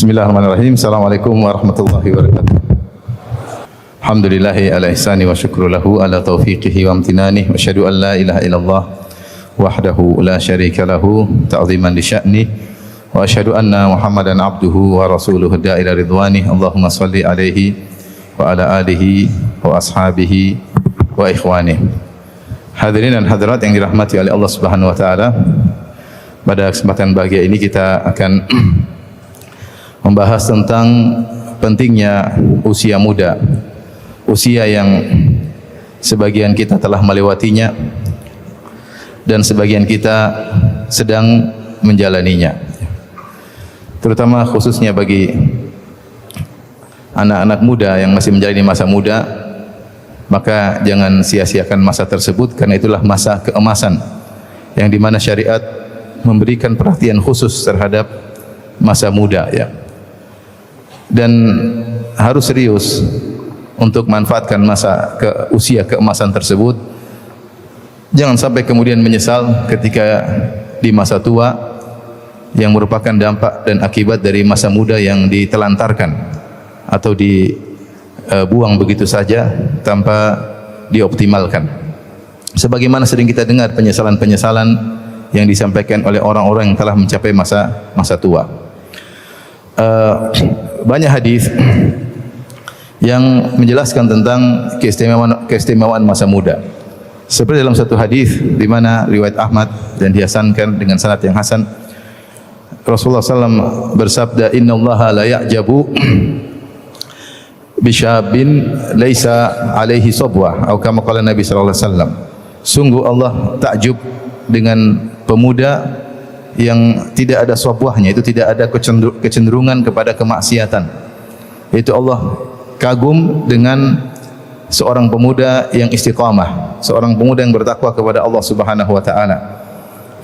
Bismillahirrahmanirrahim. Assalamualaikum warahmatullahi wabarakatuh. Alhamdulillahi ala ihsani wa syukru lahu ala taufiqihi wa amtinani wa asyhadu an la ilaha illallah wahdahu la syarika lahu ta'ziman li sya'ni wa asyhadu anna Muhammadan abduhu wa rasuluhu da'ila ridwani. Allahumma salli alaihi wa ala alihi wa ashabihi wa ikhwani. Hadirin dan hadirat yang dirahmati oleh Allah Subhanahu wa taala, pada kesempatan bahagia ini kita akan membahas tentang pentingnya usia muda, usia yang sebagian kita telah melewatinya dan sebagian kita sedang menjalaninya, terutama khususnya bagi anak-anak muda yang masih menjalani masa muda. Maka jangan sia-siakan masa tersebut, karena itulah masa keemasan yang dimana syariat memberikan perhatian khusus terhadap masa muda, ya. Dan harus serius untuk manfaatkan usia keemasan tersebut. Jangan sampai kemudian menyesal ketika di masa tua, yang merupakan dampak dan akibat dari masa muda yang ditelantarkan atau dibuang begitu saja tanpa dioptimalkan. Sebagaimana sering kita dengar penyesalan-penyesalan yang disampaikan oleh orang-orang yang telah mencapai masa tua. Banyak hadis yang menjelaskan tentang keistimewaan masa muda. Seperti dalam satu hadis di mana riwayat Ahmad dan dihasankan dengan sanad yang hasan, Rasulullah SAW bersabda, Inna Allaha la ya'jabu bisyabin laisa alaihi sabwah, atau kama qala Nabi sallallahu alaihi wasallam. Sungguh Allah takjub dengan pemuda yang tidak ada sabwahnya, itu tidak ada kecenderungan kepada kemaksiatan. Itu Allah kagum dengan seorang pemuda yang istiqamah, seorang pemuda yang bertakwa kepada Allah Subhanahu wa taala.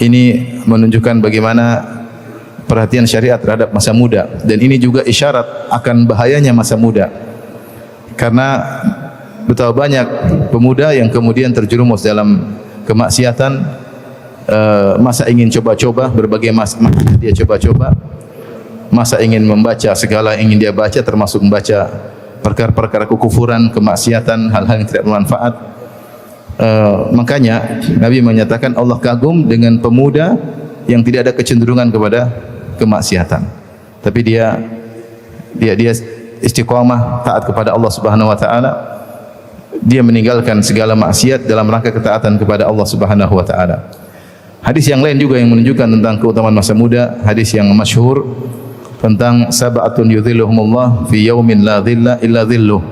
Ini menunjukkan bagaimana perhatian syariat terhadap masa muda, dan ini juga isyarat akan bahayanya masa muda. Karena betapa banyak pemuda yang kemudian terjerumus dalam kemaksiatan, masa ingin coba-coba, berbagai masa dia coba-coba, masa ingin membaca segala yang ingin dia baca, termasuk membaca perkara-perkara kekufuran, kemaksiatan, hal-hal yang tidak bermanfaat. Makanya Nabi menyatakan Allah kagum dengan pemuda yang tidak ada kecenderungan kepada kemaksiatan, tapi dia istiqamah, taat kepada Allah Subhanahu wa taala. Dia meninggalkan segala maksiat dalam rangka ketaatan kepada Allah Subhanahu wa taala. Hadis yang lain juga yang menunjukkan tentang keutamaan masa muda, hadis yang masyhur tentang sab'atun yudhilluhumullah fi yaumin la dhilla illa dhilluh.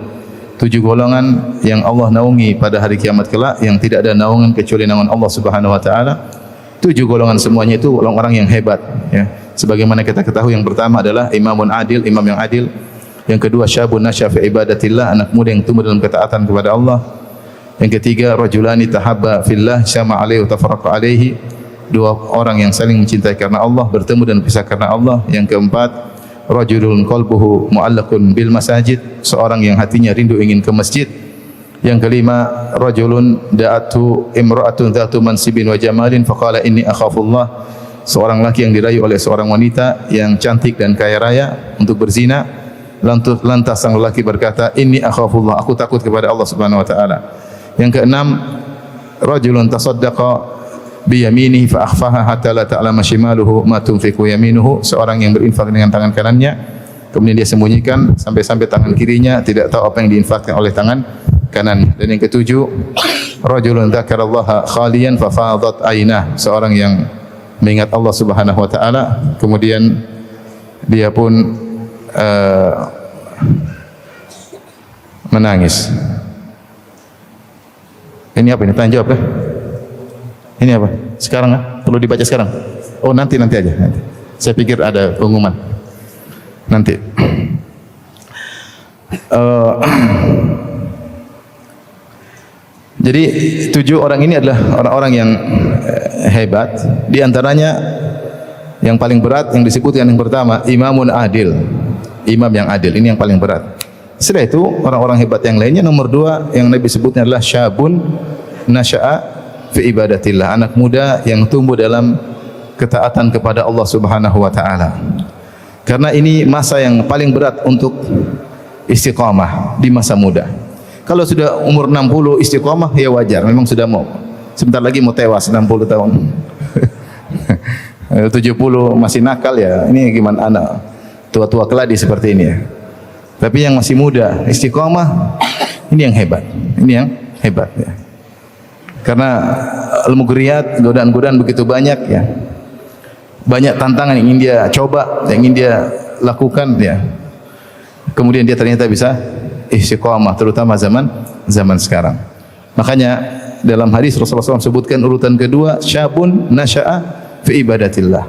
7 golongan yang Allah naungi pada hari kiamat kelak, yang tidak ada naungan kecuali naungan Allah Subhanahu wa taala. 7 golongan semuanya itu orang-orang yang hebat, ya. Sebagaimana kita ketahui, yang pertama adalah imamun adil, imam yang adil. Yang kedua, syabun nasya fi ibadatillah, anak muda yang tumbuh dalam ketaatan kepada Allah. Yang ketiga, rajulani tahabba fillah syama alaihi wa tafarraqa alaihi, 2 orang yang saling mencintai karena Allah, bertemu dan pisah karena Allah. Yang keempat, rajulun qalbuhu mu'allaqun bil masajid, seorang yang hatinya rindu ingin ke masjid. Yang kelima, rajulun da'atu imra'atun dhatu mansibin wa jamalin faqala inni akhafullah, seorang laki yang dirayu oleh seorang wanita yang cantik dan kaya raya untuk berzina. Lantas sang lelaki berkata, inni akhafullah, aku takut kepada Allah Subhanahu wa taala. Yang keenam, rajulun tasaddaqa bi yaminihi fa akhfaha hatta la ta'lama shimaluhu ma tunfiqu yaminuhu, seorang yang berinfak dengan tangan kanannya, kemudian dia sembunyikan sampai tangan kirinya tidak tahu apa yang diinfakkan oleh tangan kanan. Dan yang ketujuh, rajulun dzakarallaha khaliyan fa fadat aynah, seorang yang mengingat Allah Subhanahu wa taala, kemudian dia pun menangis. Ini apa ini? Tanya jawab, ini apa? Sekarang perlu dibaca sekarang? Oh, nanti aja. Nanti. Saya pikir ada pengumuman. Nanti. Jadi 7 orang ini adalah orang-orang yang hebat. Di antaranya yang paling berat yang disebutkan yang pertama, imamun adil, imam yang adil. Ini yang paling berat. Setelah itu orang-orang hebat yang lainnya. Nomor 2 yang Nabi sebutnya adalah syabun nasya'a fi ibadatillah, anak muda yang tumbuh dalam ketaatan kepada Allah Subhanahu wa taala. Karena ini masa yang paling berat untuk istiqamah di masa muda. Kalau sudah umur 60 istiqamah ya wajar, memang sudah mau sebentar lagi mau tewas 60 tahun. 70 masih nakal ya. Ini gimana anak tua-tua keladi seperti ini ya. Tapi yang masih muda istiqamah ini yang hebat. Ini yang hebat ya. Karena al-mughriyat, godaan-godaan begitu banyak ya. Banyak tantangan yang ingin dia coba, yang ingin dia lakukan ya. Kemudian dia ternyata bisa istiqamah, terutama zaman sekarang. Makanya dalam hadis Rasulullah SAW sebutkan urutan kedua, syabun nasya'a fi ibadatillah.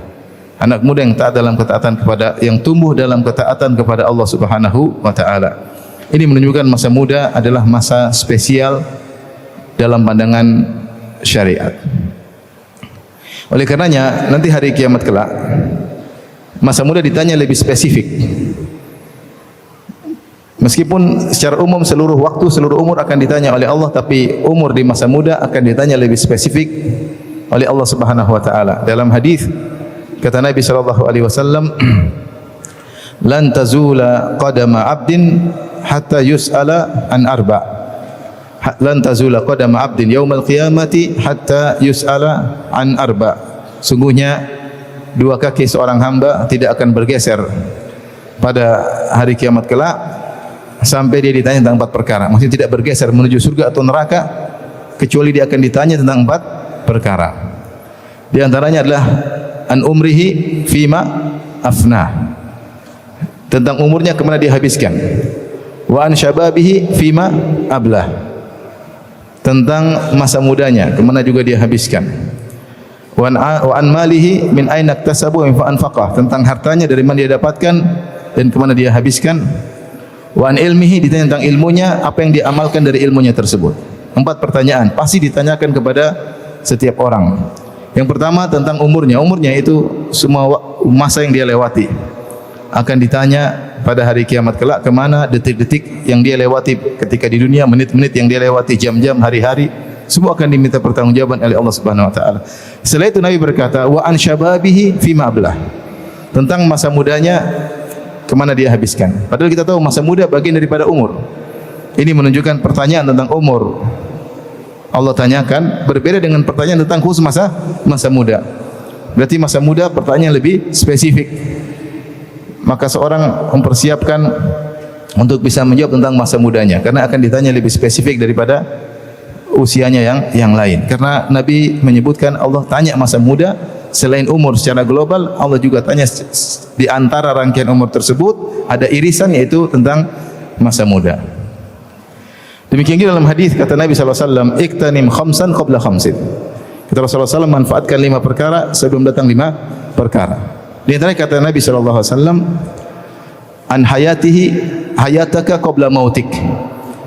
Anak muda yang taat dalam ketaatan kepada, yang tumbuh dalam ketaatan kepada Allah Subhanahu wa taala. Ini menunjukkan masa muda adalah masa spesial dalam pandangan syariat. Oleh karenanya nanti hari kiamat kelak masa muda ditanya lebih spesifik. Meskipun secara umum seluruh waktu, seluruh umur akan ditanya oleh Allah, tapi umur di masa muda akan ditanya lebih spesifik oleh Allah Subhanahu wa taala. Dalam hadis kata Nabi sallallahu alaihi wasallam, "Lan tazula qadama 'abdin hatta yus'ala an arba'." Lan tazula qadama 'abdin yaumal qiyamati hatta yus'ala an arba'. Sungguhnya dua kaki seorang hamba tidak akan bergeser pada hari kiamat kelak sampai dia ditanya tentang 4 perkara. Maksudnya tidak bergeser menuju surga atau neraka kecuali dia akan ditanya tentang 4 perkara. Di antaranya adalah an umrihi fima afna. Tentang umurnya kemana dia habiskan. Wa an syababihi fima ablah. Tentang masa mudanya kemana juga dia habiskan. Wa an malihi min aina iktasabu wa anfaqah. Tentang hartanya dari mana dia dapatkan dan kemana dia habiskan. Wa an ilmihi, ditanya tentang ilmunya, apa yang dia amalkan dari ilmunya tersebut. 4 pertanyaan pasti ditanyakan kepada setiap orang. Yang pertama tentang umurnya. Umurnya itu semua masa yang dia lewati akan ditanya pada hari kiamat kelak, kemana detik-detik yang dia lewati ketika di dunia, menit-menit yang dia lewati, jam-jam, hari-hari, semua akan diminta pertanggungjawaban oleh Allah Subhanahu wa taala. Setelah itu Nabi berkata, wa an syababihi fima ablah. Tentang masa mudanya kemana dia habiskan. Padahal kita tahu masa muda bagian daripada umur. Ini menunjukkan pertanyaan tentang umur Allah tanyakan berbeda dengan pertanyaan tentang khusus masa muda. Berarti masa muda pertanyaan lebih spesifik. Maka seorang mempersiapkan untuk bisa menjawab tentang masa mudanya, karena akan ditanya lebih spesifik daripada usianya yang lain. Karena Nabi menyebutkan Allah tanya masa muda selain umur secara global, Allah juga tanya di antara rangkaian umur tersebut ada irisan, yaitu tentang masa muda. Demikian juga dalam hadis kata Nabi SAW, iktanim khamsan qabla khamsin. Kata Rasulullah SAW, manfaatkan 5 perkara sebelum datang 5 perkara. Di antara kata Nabi SAW, an hayataka qabla mautik.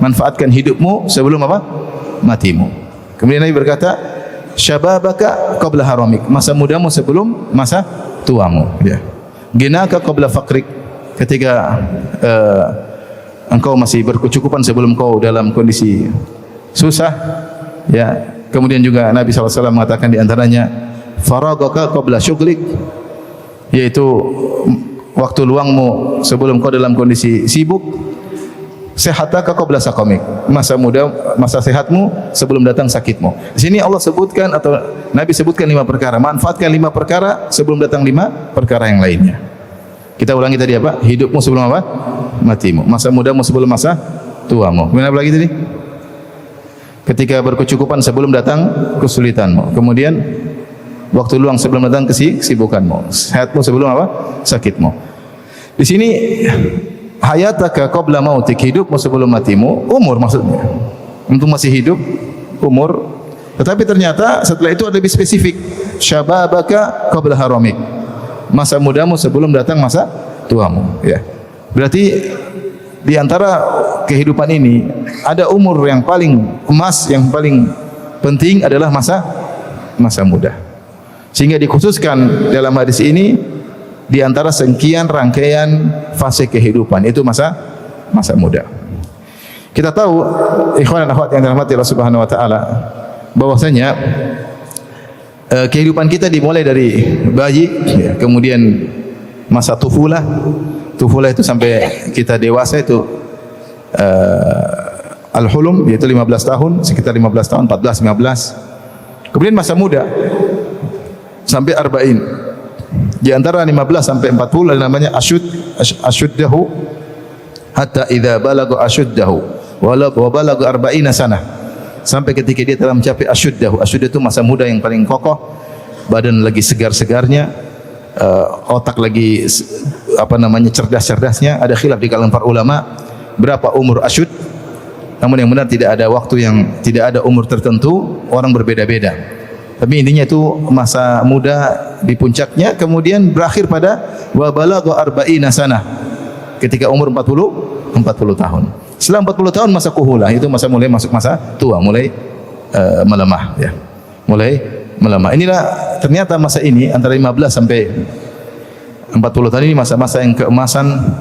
Manfaatkan hidupmu sebelum apa? Matimu. Kemudian Nabi berkata, syababaka qabla haramik. Masa mudamu sebelum masa tuamu. Ya. Ginaka qabla faqrik. Ketika engkau masih berkecukupan sebelum kau dalam kondisi susah. Ya. Kemudian juga Nabi SAW mengatakan di antaranya, faragaka qabla syughlik. Yaitu waktu luangmu sebelum kau dalam kondisi sibuk. Sehataka qabla saqamik. Masa muda, masa sehatmu sebelum datang sakitmu. Di sini Allah sebutkan atau Nabi sebutkan 5 perkara. Manfaatkan 5 perkara sebelum datang 5 perkara yang lainnya. Kita ulangi tadi apa? Hidupmu sebelum apa? Matimu. Masa mudamu sebelum masa tuamu. Kemudian apa lagi tadi? Ketika berkecukupan sebelum datang kesulitanmu. Kemudian waktu luang sebelum datang kesibukanmu. Sehatmu sebelum apa? Sakitmu. Di sini hayataka qabla mautik, hidupmu sebelum matimu, umur maksudnya. Untuk masih hidup, umur. Tetapi ternyata setelah itu ada lebih spesifik. Syababaka qabla haramik. Masa mudamu sebelum datang masa tuamu, ya. Berarti di antara kehidupan ini ada umur yang paling emas, yang paling penting adalah masa muda. Sehingga dikhususkan dalam hadis ini di antara sekian rangkaian fase kehidupan, itu masa muda. Kita tahu ikhwan dan akhwat yang dirahmati Allah Subhanahu wa taala, bahwasanya kehidupan kita dimulai dari bayi, ya, kemudian masa tufulah. Tufulah itu sampai kita dewasa itu al-hulum, yaitu 15 tahun, sekitar 15 tahun, 14, 15. Kemudian masa muda sampai arba'in. Di antara 15 sampai 40 ada namanya asyuddahu hatta idza balagha asyuddahu wa balagha arba'ina sanah. Sampai ketika dia telah mencapai asyuddahu. Asyuddah itu masa muda yang paling kokoh, badan lagi segar-segarnya, otak lagi cerdas-cerdasnya. Ada khilaf di kalangan para ulama berapa umur asyud. Namun yang benar tidak ada waktu yang tidak ada umur tertentu, orang berbeda-beda. Tapi intinya itu masa muda di puncaknya, kemudian berakhir pada wa balagha arba'ina sanah. Ketika umur 40 tahun. Setelah 40 tahun masa kuhulah, itu masa mulai masuk masa tua, mulai melemah ya. Mulai melemah. Inilah ternyata masa ini antara 15 sampai 40 tahun ini masa-masa yang keemasan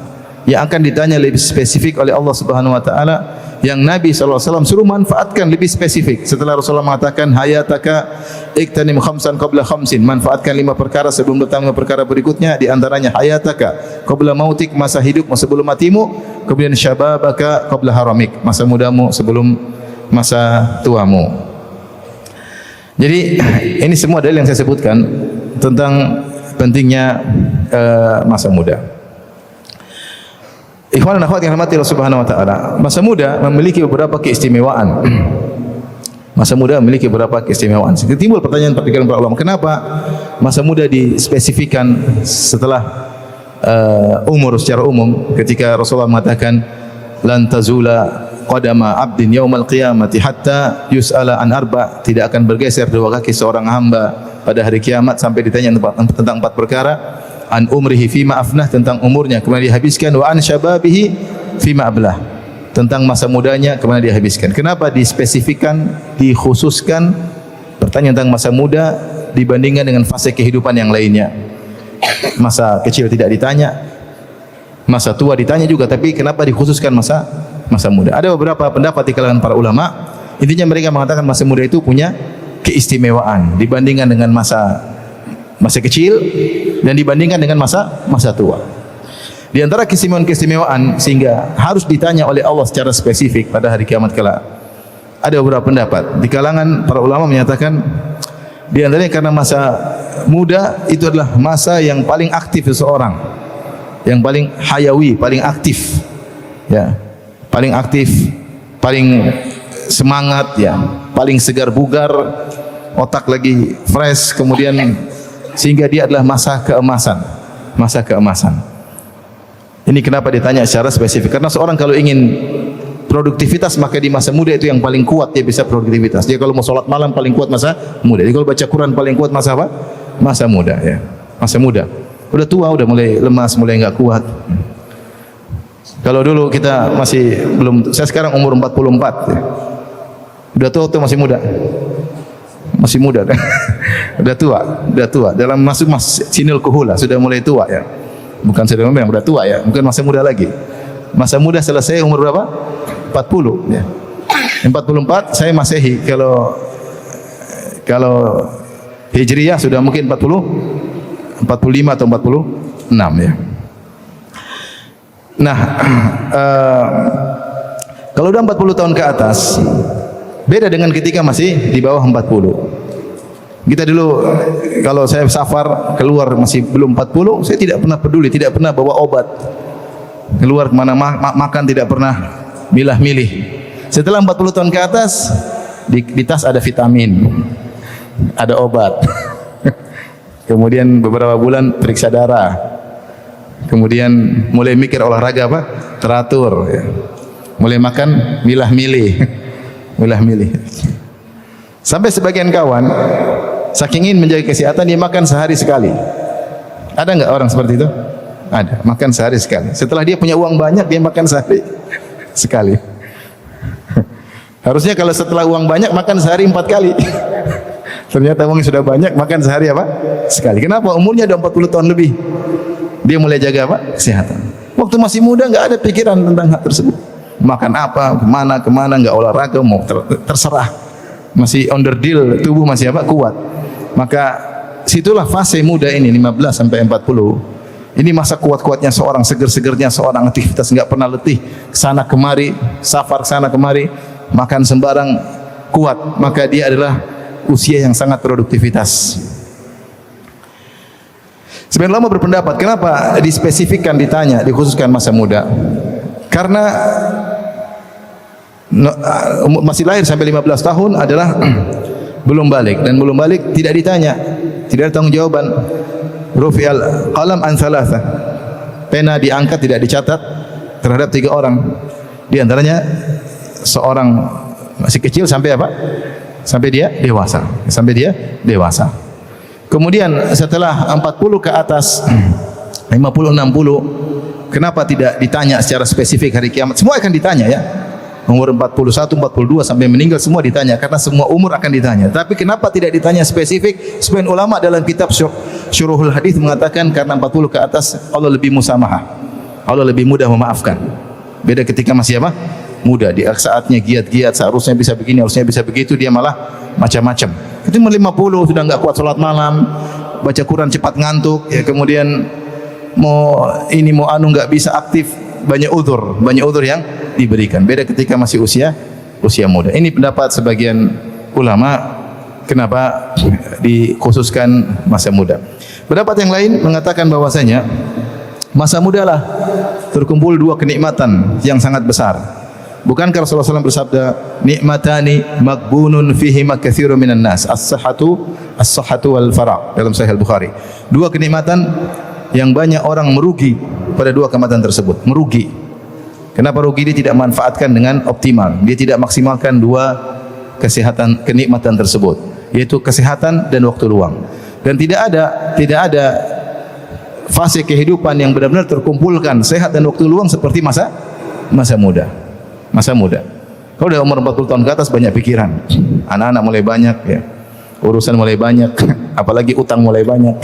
yang akan ditanya lebih spesifik oleh Allah Subhanahu wa taala, yang Nabi SAW suruh manfaatkan lebih spesifik. Setelah Rasulullah mengatakan hayataka iktanim khamsan qabla khamsin, manfaatkan 5 perkara sebelum datang 5 perkara berikutnya, di antaranya hayataka qabla mautik, masa hidup sebelum matimu, kemudian syababaka qabla haramik, masa mudamu sebelum masa tuamu. Jadi ini semua dalil yang saya sebutkan tentang pentingnya masa muda. Ikhwan dan akhwat yang dirahmati Allah Subhanahu wa taala, masa muda memiliki beberapa keistimewaan. Masa muda memiliki beberapa keistimewaan. Timbul pertanyaan pada para ulama, kenapa masa muda dispesifikkan setelah umur secara umum, ketika Rasulullah mengatakan lan tazula qadama 'abdin yaumal qiyamati hatta yus'ala an arba', tidak akan bergeser dua kaki seorang hamba pada hari kiamat sampai ditanya tentang 4 perkara. An umrihi fima afnah, tentang umurnya kemudian dihabiskan, wa an syababihi fima ablah, tentang masa mudanya kemudian dihabiskan. Kenapa dispesifikkan, dikhususkan pertanyaan tentang masa muda dibandingkan dengan fase kehidupan yang lainnya? Masa kecil tidak ditanya, masa tua ditanya juga, tapi kenapa dikhususkan masa muda? Ada beberapa pendapat di kalangan para ulama. Intinya mereka mengatakan masa muda itu punya keistimewaan dibandingkan dengan masa kecil dan dibandingkan dengan masa tua. Di antara keistimewaan sehingga harus ditanya oleh Allah secara spesifik pada hari kiamat kelak, ada beberapa pendapat. Di kalangan para ulama menyatakan di antaranya karena masa muda itu adalah masa yang paling aktif seseorang, yang paling hayawi, paling aktif, ya, paling aktif, paling semangat, ya, paling segar bugar, otak lagi fresh, kemudian sehingga dia adalah masa keemasan. Ini kenapa ditanya secara spesifik? Karena seorang kalau ingin produktivitas, maka di masa muda itu yang paling kuat dia bisa produktivitas. Dia kalau mau sholat malam paling kuat masa muda. Dia kalau baca Quran paling kuat masa apa? Masa muda, ya. Masa muda. Udah tua, udah mulai lemas, mulai enggak kuat. Kalau dulu kita masih belum, saya sekarang umur 44, ya. Udah tua atau masih muda? Masih muda kan? Udah tua. Dalam masuk sinil kuhula, sudah mulai tua, ya. Bukan sudah memang udah tua, ya. Bukan masa muda lagi. Masa muda selesai umur berapa? 40, ya. 44 saya Masehi. Kalau Hijriyah sudah mungkin 45 atau 46, ya. Nah, kalau udah 40 tahun ke atas, beda dengan ketika masih di bawah 40. Kita dulu kalau saya safar keluar masih belum 40, saya tidak pernah peduli, tidak pernah bawa obat. Keluar kemana makan tidak pernah milah-milih. Setelah 40 tahun ke atas, di tas ada vitamin, ada obat. Kemudian beberapa bulan periksa darah. Kemudian mulai mikir olahraga apa? Teratur, ya. Mulai makan milah-milih. Sampai sebagian kawan saking ingin menjaga kesehatan dia makan sehari sekali. Ada enggak orang seperti itu? Ada, makan sehari sekali. Setelah dia punya uang banyak, dia makan sehari sekali. Harusnya kalau setelah uang banyak makan sehari 4 kali. Ternyata uang sudah banyak, makan sehari apa? Sekali. Kenapa? Umurnya udah 40 tahun lebih. Dia mulai jaga apa? Kesehatan. Waktu masih muda enggak ada pikiran tentang hal tersebut. Makan apa, kemana, enggak olahraga, mau terserah. Masih underdeal, tubuh masih apa? Kuat. Maka situlah fase muda ini 15 sampai 40 Ini masa kuat-kuatnya seorang, seger-segernya seorang, aktivitas enggak pernah letih, kesana kemari, safar kesana kemari, makan sembarang, kuat. Maka dia adalah usia yang sangat produktivitas. Sebagian ulama berpendapat, kenapa dispesifikkan, ditanya, dikhususkan masa muda? Karena masih lahir sampai 15 tahun adalah belum balik, dan belum balik tidak ditanya, tidak ada tanggung jawaban. Rufi'al qalam an thalatha, pena diangkat tidak dicatat terhadap 3 orang, di antaranya seorang masih kecil sampai apa? Sampai dia dewasa, sampai dia dewasa. Kemudian setelah 40 ke atas, 50, 60, kenapa tidak ditanya secara spesifik hari kiamat? Semua akan ditanya ya. Umur 41, 42 sampai meninggal semua ditanya, karena semua umur akan ditanya. Tapi kenapa tidak ditanya spesifik? Sebagian ulama dalam kitab Syuruhul Hadis mengatakan karena 40 ke atas Allah lebih musamahah, Allah lebih mudah memaafkan. Beda ketika masih apa? Muda. Di saatnya giat-giat, seharusnya bisa begini, harusnya bisa begitu, dia malah macam-macam. Itu 50 sudah enggak kuat salat malam, baca Quran cepat ngantuk, ya kemudian mau ini mau anu enggak bisa aktif, banyak udzur yang diberikan. Beda ketika masih usia muda. Ini pendapat sebagian ulama kenapa dikhususkan masa muda. Pendapat yang lain mengatakan bahwasanya masa muda lah terkumpul 2 kenikmatan yang sangat besar. Bukankah Rasulullah SAW bersabda, nikmatani maghbunun fihi katsirun minan nas, as-sihhatu wal faragh, dalam Sahih Al-Bukhari. 2 kenikmatan yang banyak orang merugi pada 2 kenikmatan tersebut. Merugi. Kenapa rugi? Dia tidak manfaatkan dengan optimal. Dia tidak maksimalkan 2 kenikmatan tersebut, yaitu kesehatan dan waktu luang. Dan tidak ada fase kehidupan yang benar-benar terkumpulkan sehat dan waktu luang seperti masa muda. Masa muda. Kalau udah umur 40 tahun ke atas banyak pikiran. Anak-anak mulai banyak ya. Urusan mulai banyak, apalagi utang mulai banyak.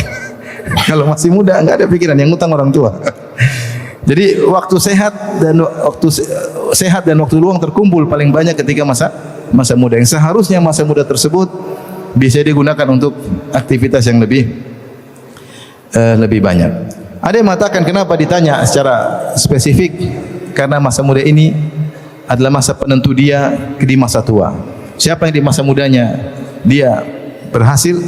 Kalau masih muda enggak ada pikiran, yang utang orang tua. Jadi waktu sehat dan waktu luang terkumpul paling banyak ketika masa muda. Yang seharusnya masa muda tersebut bisa digunakan untuk aktivitas yang lebih banyak. Ada yang mengatakan kenapa ditanya secara spesifik? Karena masa muda ini adalah masa penentu dia di masa tua. Siapa yang di masa mudanya dia berhasil,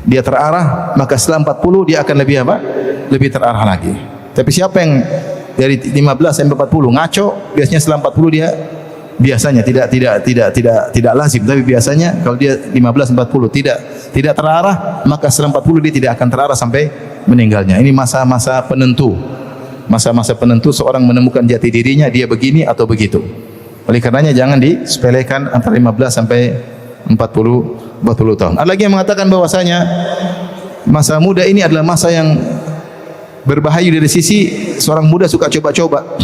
dia terarah, maka setelah 40 dia akan lebih apa? Lebih terarah lagi. Tapi siapa yang dari 15 sampai 40 ngaco, biasanya setelah 40 dia biasanya tidak lazim, tapi biasanya kalau dia 15 40 tidak terarah, maka setelah 40 dia tidak akan terarah sampai meninggalnya. Ini masa-masa penentu. Masa-masa penentu seorang menemukan jati dirinya, dia begini atau begitu. Oleh karenanya jangan disepelekan antara 15 sampai 40 tahun. Ada lagi yang mengatakan bahwasanya masa muda ini adalah masa yang berbahaya dari sisi seorang muda suka coba-coba.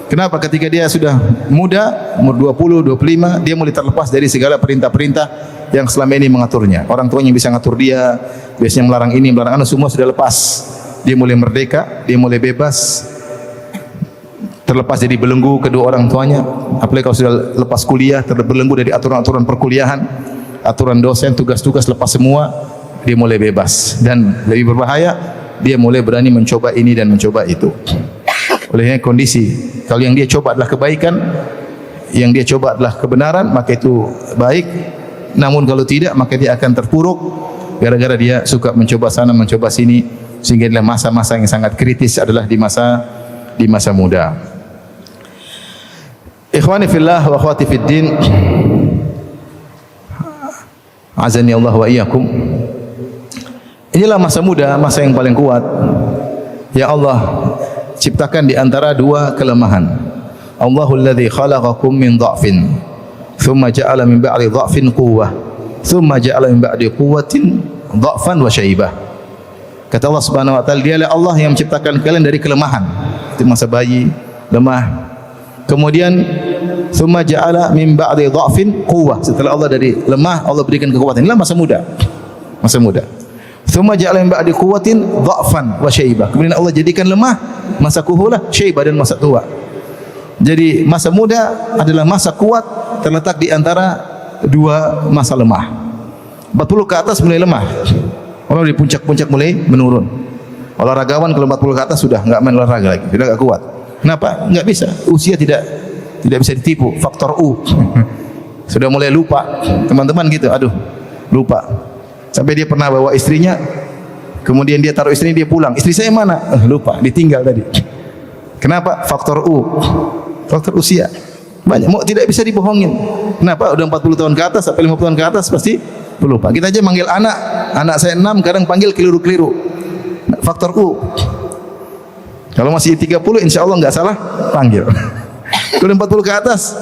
Kenapa? Ketika dia sudah muda, umur 20, 25, dia mulai terlepas dari segala perintah-perintah yang selama ini mengaturnya. Orang tuanya bisa ngatur dia, biasanya melarang ini, melarang anu, semua sudah lepas. Dia mulai merdeka, dia mulai bebas, terlepas dari belenggu kedua orang tuanya. Apalagi kalau sudah lepas kuliah, terbelenggu dari aturan-aturan perkuliahan, aturan dosen, tugas-tugas, lepas semua, dia mulai bebas. Dan lebih berbahaya, dia mulai berani mencoba ini dan mencoba itu. Olehnya kondisi, kalau yang dia coba adalah kebaikan, yang dia coba adalah kebenaran, maka itu baik. Namun kalau tidak, maka dia akan terpuruk gara-gara dia suka mencoba sana, mencoba sini. Sehingga adalah masa-masa yang sangat kritis adalah di masa muda. Ikhwani fillah wa akhwati fid din, azani Allah wa iyyakum. Inilah masa muda, masa yang paling kuat yang Allah ciptakan di antara 2 kelemahan. Allahul ladzi khalaqakum min dha'fin, thumma ja'ala min ba'di dha'fin quwwah, thumma ja'ala min ba'di quwwatin dha'fan wa syaibah. Kata Allah Subhanahu wa taala, dialah Allah yang menciptakan kalian dari kelemahan. Itu masa bayi, lemah. Kemudian thumma ja'ala min ba'di dha'fin quwwah. Setelah Allah dari lemah, Allah berikan kekuatan. Inilah masa muda. Masa muda. Thumma ja'ala min ba'di quwwatin dha'fan wa syaibah. Kemudian Allah jadikan lemah, masa kuhulah, syaibah dan masa tua. Jadi masa muda adalah masa kuat terletak di antara 2 masa lemah. 40 ke atas mulai lemah. Kalau di puncak-puncak mulai menurun. Olahragawan kalau 40 ke atas sudah enggak main olahraga lagi, sudah enggak kuat. Kenapa? Enggak bisa. Usia tidak bisa ditipu. Faktor U. Sudah mulai lupa. Teman-teman gitu, aduh, lupa. Sampai dia pernah bawa istrinya, kemudian dia taruh istrinya, dia pulang. Istri saya mana? Lupa, ditinggal tadi. Kenapa? Faktor U. Faktor usia. Banyak, mau tidak bisa dibohongin. Kenapa? Udah 40 tahun ke atas sampai 50 tahun ke atas pasti pelupa. Kita aja manggil anak saya 6, kadang panggil keliru-keliru. Faktor U. Kalau masih 30 insya Allah enggak salah panggil. Kalau 40 ke atas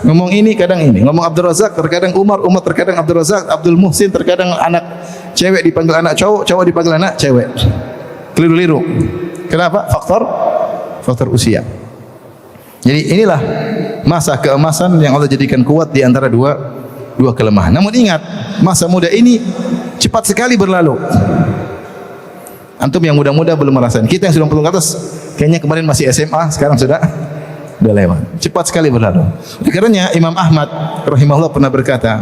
ngomong ini kadang ini, ngomong Abdul Razak terkadang Umar terkadang Abdul Razak, Abdul Muhsin terkadang anak cewek dipanggil anak cowok, cowok dipanggil anak cewek. Keliru-keliru. Kenapa? Faktor usia. Jadi inilah masa keemasan yang Allah jadikan kuat di antara dua kelemahan. Namun ingat, masa muda ini cepat sekali berlalu. Antum yang muda-muda belum merasakan. Kita yang sudah 40 ke atas, kayaknya kemarin masih SMA, sekarang sudah lewat. Cepat sekali berlalu. Karena Imam Ahmad rahimahullah pernah berkata,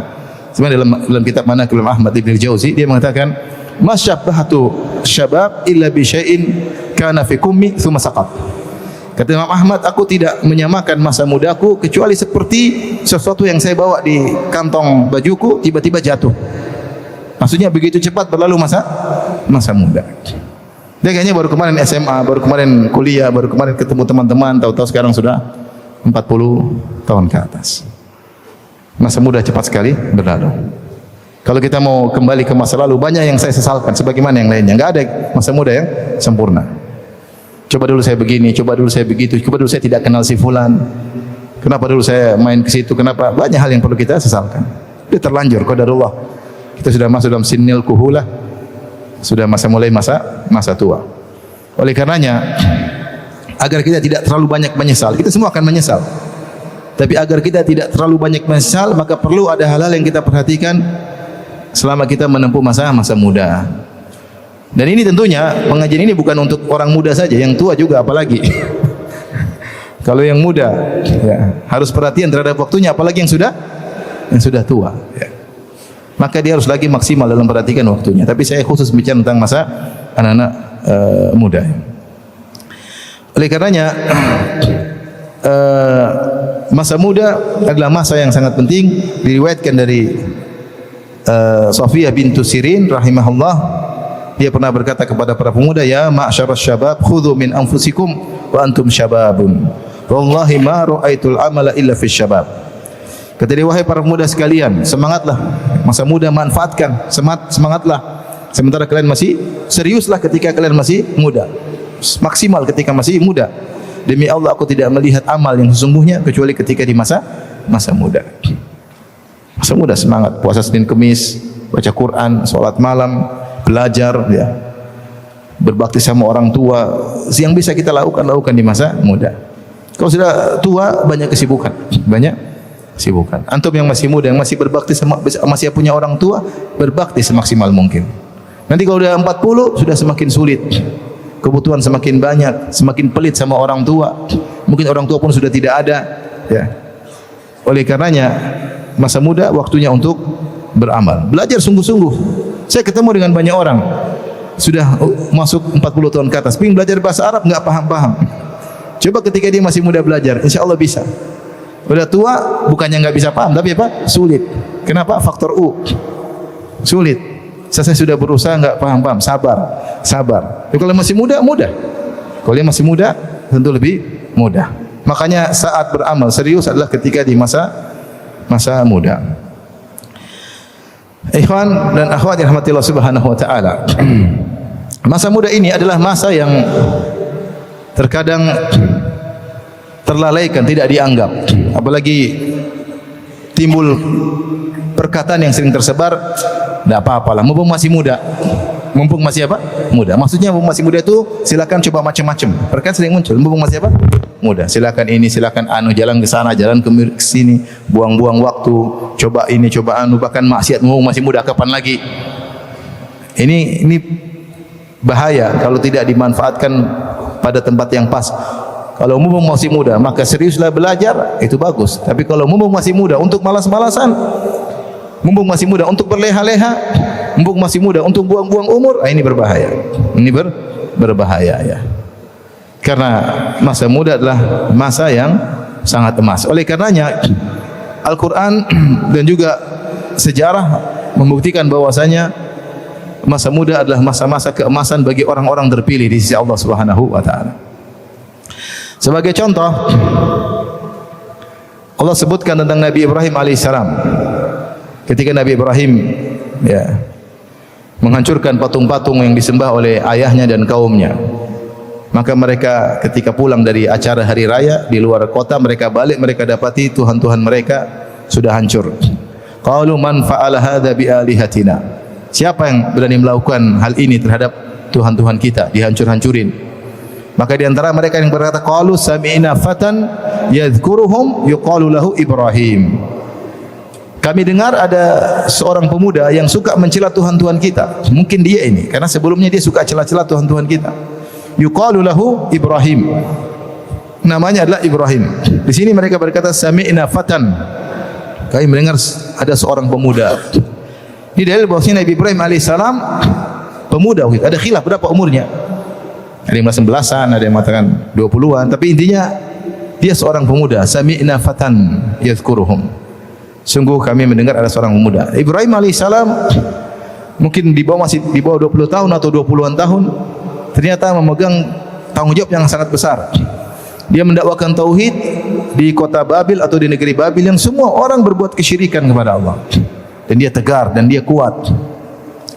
sebenarnya dalam kitab Manaqib Ahmad Ibn Jauzi, dia mengatakan, "Masyabbahatu syabab illa bi syai'in kana fi kummi tsumma saqat." Kata Imam Ahmad, aku tidak menyamakan masa mudaku kecuali seperti sesuatu yang saya bawa di kantong bajuku tiba-tiba jatuh. Maksudnya begitu cepat berlalu masa muda. Dia kayaknya baru kemarin SMA, baru kemarin kuliah, baru kemarin ketemu teman-teman, tahu-tahu sekarang sudah 40 tahun ke atas. Masa muda cepat sekali berlalu. Kalau kita mau kembali ke masa lalu, banyak yang saya sesalkan sebagaimana yang lainnya. Enggak ada masa muda yang sempurna. Coba dulu saya begini, coba dulu saya begitu, coba dulu saya tidak kenal si fulan. Kenapa dulu saya main ke situ? Kenapa? Banyak hal yang perlu kita sesalkan. Itu terlanjur qadarullah. Kita sudah masuk dalam sinnil kuhulah. Sudah mulai masa tua. Oleh karenanya, agar kita tidak terlalu banyak menyesal, kita semua akan menyesal. Tapi agar kita tidak terlalu banyak menyesal, maka perlu ada hal-hal yang kita perhatikan selama kita menempuh masa muda. Dan ini tentunya pengajian ini bukan untuk orang muda saja, yang tua juga apalagi. Kalau yang muda ya, harus perhatian terhadap waktunya, apalagi yang sudah tua ya. Maka dia harus lagi maksimal dalam perhatikan waktunya. Tapi saya khusus bicara tentang masa anak-anak muda. Oleh karenanya masa muda adalah masa yang sangat penting. Diriwayatkan dari Safiyah bintu Sirin rahimahullah, dia pernah berkata kepada para pemuda, ya ma'syarasy syabab khudhu min anfusikum wa antum syababun. Wallahi ma ra'aitul amala illa fi syabab. Kata dia, wahai para pemuda sekalian, semangatlah. Masa muda manfaatkan, semangatlah. Sementara kalian masih seriuslah ketika kalian masih muda. Maksimal ketika masih muda. Demi Allah aku tidak melihat amal yang sesungguhnya kecuali ketika di masa muda. Masa muda semangat, puasa Senin Kemis, baca Quran, salat malam, belajar ya, berbakti sama orang tua, yang bisa kita lakukan di masa muda. Kalau sudah tua banyak kesibukan. Antum yang masih muda, yang masih berbakti sama, masih punya orang tua, berbakti semaksimal mungkin. Nanti kalau sudah 40 sudah semakin sulit. Kebutuhan semakin banyak, semakin pelit sama orang tua. Mungkin orang tua pun sudah tidak ada ya. Oleh karenanya masa muda waktunya untuk beramal. Belajar sungguh-sungguh. Saya ketemu dengan banyak orang sudah masuk 40 tahun ke atas, ingin belajar bahasa Arab enggak paham-paham. Coba ketika dia masih muda belajar, insya Allah bisa. Udah tua bukannya enggak bisa paham, tapi apa? Sulit. Kenapa? Faktor U. Sulit. Saya sudah berusaha enggak paham-paham, sabar. Tapi kalau masih muda, mudah. Kalau dia masih muda, tentu lebih mudah. Makanya saat beramal serius adalah ketika di masa muda. Ikhwan dan akhwat yang dirahmati Allah Subhanahu wa taala. Masa muda ini adalah masa yang terkadang terlalaikan, tidak dianggap. Apalagi timbul perkataan yang sering tersebar, tidak apa-apalah, mumpung masih muda. Mumpung masih apa? Muda. Maksudnya mumpung masih muda itu silakan coba macam-macam. Perkataan sering muncul, mumpung masih apa? Muda. Silakan ini, silakan anu, jalan ke sana, jalan ke sini, buang-buang waktu, coba ini, coba anu, bahkan maksiat, mumpung masih muda, kapan lagi? Ini bahaya kalau tidak dimanfaatkan pada tempat yang pas. Kalau mumpung masih muda, maka seriuslah belajar, itu bagus. Tapi kalau mumpung masih muda untuk malas-malasan, mumpung masih muda untuk berleha-leha, mumpung masih muda untuk buang-buang umur, ini berbahaya. Ini berbahaya ya. Karena masa muda adalah masa yang sangat emas. Oleh karenanya Al-Quran dan juga sejarah membuktikan bahwasanya masa muda adalah masa-masa keemasan bagi orang-orang terpilih di sisi Allah Subhanahu wa taala. Sebagai contoh, Allah sebutkan tentang Nabi Ibrahim alaihissalam. Ketika Nabi Ibrahim ya menghancurkan patung-patung yang disembah oleh ayahnya dan kaumnya, maka mereka ketika pulang dari acara hari raya di luar kota, mereka balik, mereka dapati tuhan-tuhan mereka sudah hancur. Qalu man fa'ala hadza bi alihatina. Siapa yang berani melakukan hal ini terhadap tuhan-tuhan kita, dihancur-hancurin? Maka di antara mereka yang berkata, qalu sami'na fatan yadhkuruhum yuqalu lahu Ibrahim. Kami dengar ada seorang pemuda yang suka mencela tuhan-tuhan kita. Mungkin dia ini, karena sebelumnya dia suka cela-cela tuhan-tuhan kita. Yuqalu lahu Ibrahim. Namanya adalah Ibrahim. Di sini mereka berkata sami'na fatan. Kami mendengar ada seorang pemuda. Ini dalil bahwasanya Nabi Ibrahim alaihissalam pemuda. Ada khilaf berapa umurnya. Ada yang mengatakan belasan, ada yang mengatakan 20-an, tapi intinya dia seorang pemuda. Sami'na fatan yadhkuruhum. Sungguh kami mendengar ada seorang pemuda. Ibrahim alaihissalam mungkin masih di bawah 20 tahun atau 20-an tahun, ternyata memegang tanggung jawab yang sangat besar. Dia mendakwakan tauhid di kota Babil atau di negeri Babil yang semua orang berbuat kesyirikan kepada Allah. Dan dia tegar dan dia kuat.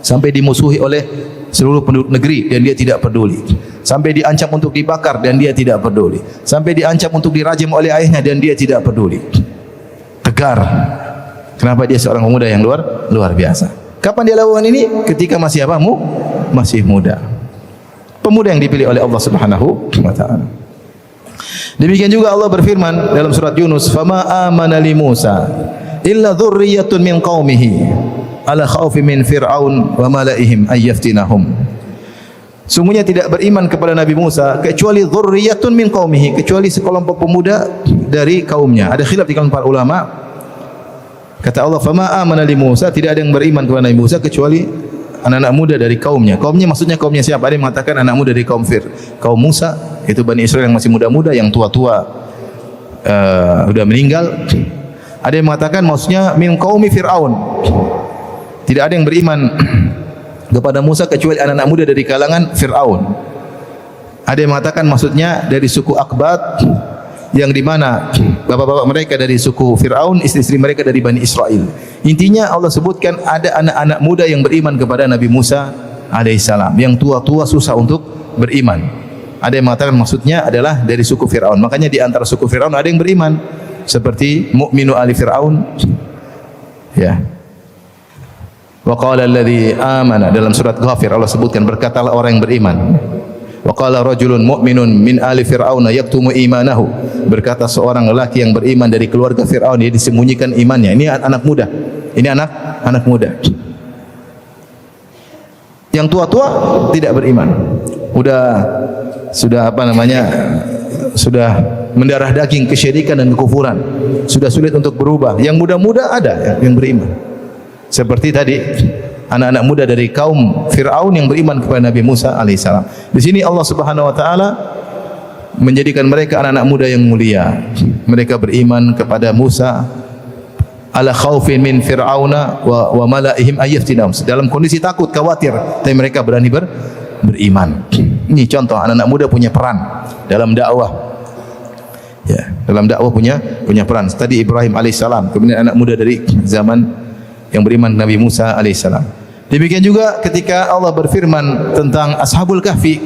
Sampai dimusuhi oleh seluruh penduduk negeri dan dia tidak peduli. Sampai diancam untuk dibakar dan dia tidak peduli. Sampai diancam untuk dirajam oleh ayahnya dan dia tidak peduli. Tegar. Kenapa dia seorang pemuda yang luar biasa? Kapan dia lakukan ini? Ketika masih apa? Masih muda. Pemuda yang dipilih oleh Allah Subhanahu wa taala. Demikian juga Allah berfirman dalam surat Yunus, "Fama amana li Musa illa dzurriyyatun min qaumihi ala khaufi min fir'aun wa malaihim ayyaftinahum." Sungguhnya tidak beriman kepada Nabi Musa kecuali dzurriyyatun min qaumihi, kecuali sekelompok pemuda dari kaumnya. Ada khilaf di kalangan para ulama. Kata Allah, "Fama amana li Musa", tidak ada yang beriman kepada Nabi Musa kecuali anak-anak muda dari kaumnya. Kaumnya maksudnya kaumnya siapa? Ada yang mengatakan anak muda dari kaum kaum Musa, itu Bani Israel yang masih muda-muda, yang tua-tua sudah meninggal. Ada yang mengatakan maksudnya min qaumi Fir'aun. Tidak ada yang beriman kepada Musa kecuali anak-anak muda dari kalangan Fir'aun. Ada yang mengatakan maksudnya dari suku Akbat, yang di mana bapak-bapak mereka dari suku Fir'aun, istri-istri mereka dari Bani Israel. Intinya Allah sebutkan ada anak-anak muda yang beriman kepada Nabi Musa alaihissalam. Yang tua-tua susah untuk beriman. Ada yang mengatakan maksudnya adalah dari suku Fir'aun. Makanya di antara suku Fir'aun ada yang beriman, seperti mu'minu ali Fir'aun. Ya. Wa qala alladhi amana, dalam surat Ghafir Allah sebutkan, berkatalah orang yang beriman. Wa qala rajulun mu'minun min ali Fir'aun yaktumu imanahu, berkata seorang lelaki yang beriman dari keluarga Fir'aun, dia disembunyikan imannya. Ini anak muda. Ini anak muda. Yang tua-tua tidak beriman. Sudah apa namanya? Sudah mendarah daging kesyirikan dan kekufuran. Sudah sulit untuk berubah. Yang muda-muda ada yang beriman. Seperti tadi anak-anak muda dari kaum Fir'aun yang beriman kepada Nabi Musa alaihissalam. Di sini Allah Subhanahu wa taala menjadikan mereka anak-anak muda yang mulia. Mereka beriman kepada Musa ala khaufin min fir'auna wa malaihim ayyaftinahum, dalam kondisi takut, khawatir, tapi mereka berani beriman. Ini contoh anak-anak muda punya peran dalam dakwah. Ya, dalam dakwah punya peran. Tadi Ibrahim alaihissalam, kemudian anak muda dari zaman yang beriman Nabi Musa alaihissalam. Demikian juga ketika Allah berfirman tentang Ashabul Kahfi,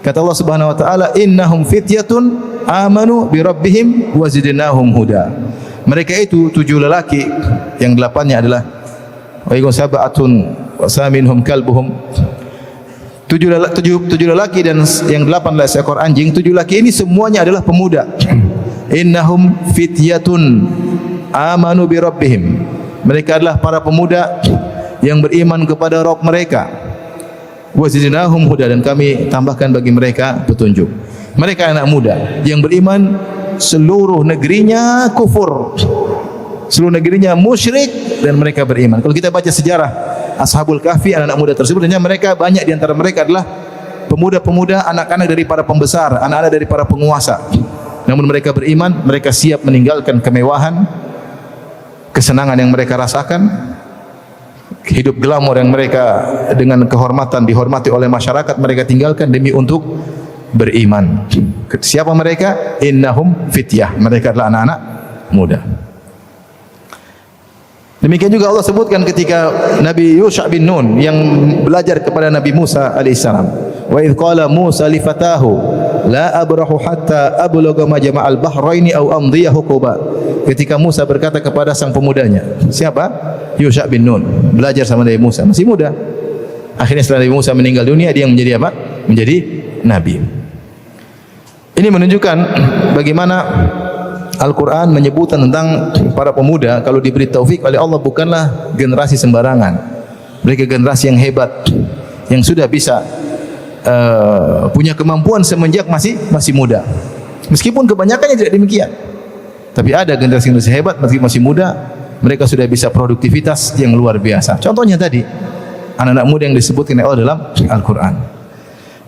kata Allah Subhanahu wa taala, innahum fityatun amanu bi rabbihim wa zidnahum huda. Mereka itu 7 lelaki, yang 8-nya adalah wa ikum sab'atun wa saminhum kalbuhum. 7 lelaki dan yang 8 adalah seekor anjing. 7 lelaki ini semuanya adalah pemuda. Innahum fityatun amanu bi rabbihim. Mereka adalah para pemuda yang beriman kepada Rabb mereka. Wa zidnahum huda, dan kami tambahkan bagi mereka petunjuk. Mereka anak muda yang beriman, seluruh negerinya kufur, seluruh negerinya musyrik, dan mereka beriman. Kalau kita baca sejarah Ashabul Kahfi, anak-anak muda tersebut, dan mereka banyak di antara mereka adalah pemuda-pemuda, anak-anak dari para pembesar, anak-anak dari para penguasa. Namun mereka beriman, mereka siap meninggalkan kemewahan, kesenangan yang mereka rasakan, hidup glamor yang mereka dengan kehormatan dihormati oleh masyarakat, mereka tinggalkan demi untuk beriman. Siapa mereka? Innahum fityah, mereka adalah anak-anak muda. Demikian juga Allah sebutkan ketika Nabi Yusha bin Nun yang belajar kepada Nabi Musa alaihissalam. Wa idh qala Musa li fatahu la abrahu hatta ablugha majma'al bahraini aw amdiya huquba. Ketika Musa berkata kepada sang pemudanya, siapa? Yusha bin Nun, belajar sama Nabi Musa, masih muda. Akhirnya setelah Nabi Musa meninggal dunia, dia menjadi apa? Menjadi nabi. Ini menunjukkan bagaimana Al-Quran menyebutkan tentang para pemuda kalau diberi taufik oleh Allah bukanlah generasi sembarangan. Mereka generasi yang hebat, yang sudah bisa punya kemampuan semenjak masih muda. Meskipun kebanyakannya tidak demikian, tapi ada generasi yang hebat meski masih muda, mereka sudah bisa produktivitas yang luar biasa. Contohnya tadi anak-anak muda yang disebutkan oleh Allah dalam Al-Quran.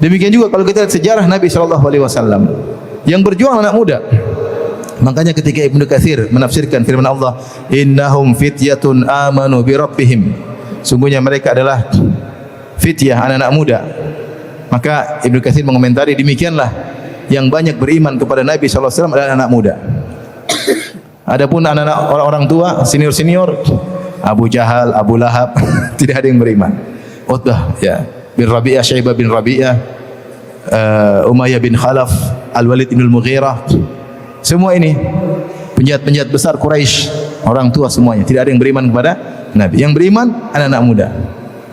Demikian juga kalau kita lihat sejarah Nabi SAW yang berjuang anak muda. Makanya ketika Ibnu Katsir menafsirkan firman Allah, innahum fityatun amanu bi rabbihim, sungguhnya mereka adalah fityah, anak-anak muda. Maka Ibnu Katsir mengomentari, demikianlah yang banyak beriman kepada Nabi SAW adalah anak muda. Adapun anak-anak orang-orang tua, senior-senior, Abu Jahal, Abu Lahab, tidak ada yang beriman. Utbah ya bin Rabi'ah, Syaibah bin Rabi'ah, Umayyah bin Khalaf, Al-Walid bin Al-Mughirah, semua ini penjahat-penjahat besar Quraisy, orang tua semuanya, tidak ada yang beriman kepada Nabi. Yang beriman anak-anak muda.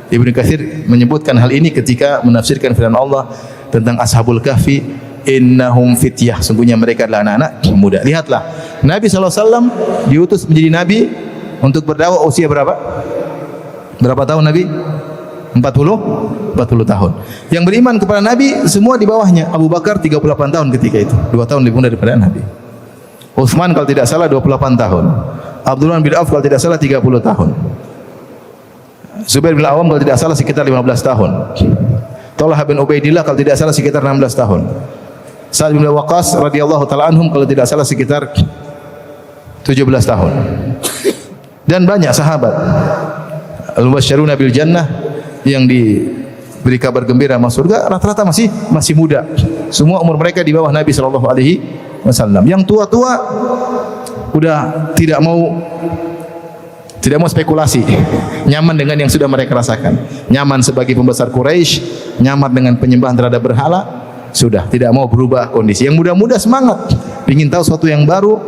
Ibnu Katsir menyebutkan hal ini ketika menafsirkan firman Allah tentang Ashabul Kahfi, innahum fityah, sungguhnya mereka adalah anak-anak muda. Lihatlah, Nabi SAW diutus menjadi nabi untuk berdakwah usia berapa? Berapa tahun Nabi? 40 tahun. Yang beriman kepada Nabi semua di bawahnya. Abu Bakar 38 tahun ketika itu, 2 tahun lebih muda daripada Nabi. Utsman kalau tidak salah 28 tahun. Abdullah bin Auf kalau tidak salah 30 tahun. Zubair bin Awam kalau tidak salah sekitar 15 tahun. Talha bin Ubaidillah kalau tidak salah sekitar 16 tahun. Sa'ad bin Waqqas radhiyallahu taala anhum kalau tidak salah sekitar 17 tahun. Dan banyak sahabat al-mubasysyiruna bil jannah yang diberi kabar gembira masuk surga rata-rata masih muda. Semua umur mereka di bawah Nabi sallallahu alaihi wasallam. Yang tua-tua udah tidak mau spekulasi, nyaman dengan yang sudah mereka rasakan. Nyaman sebagai pembesar Quraisy, nyaman dengan penyembahan terhadap berhala, sudah tidak mau berubah kondisi. Yang muda-muda semangat, ingin tahu sesuatu yang baru,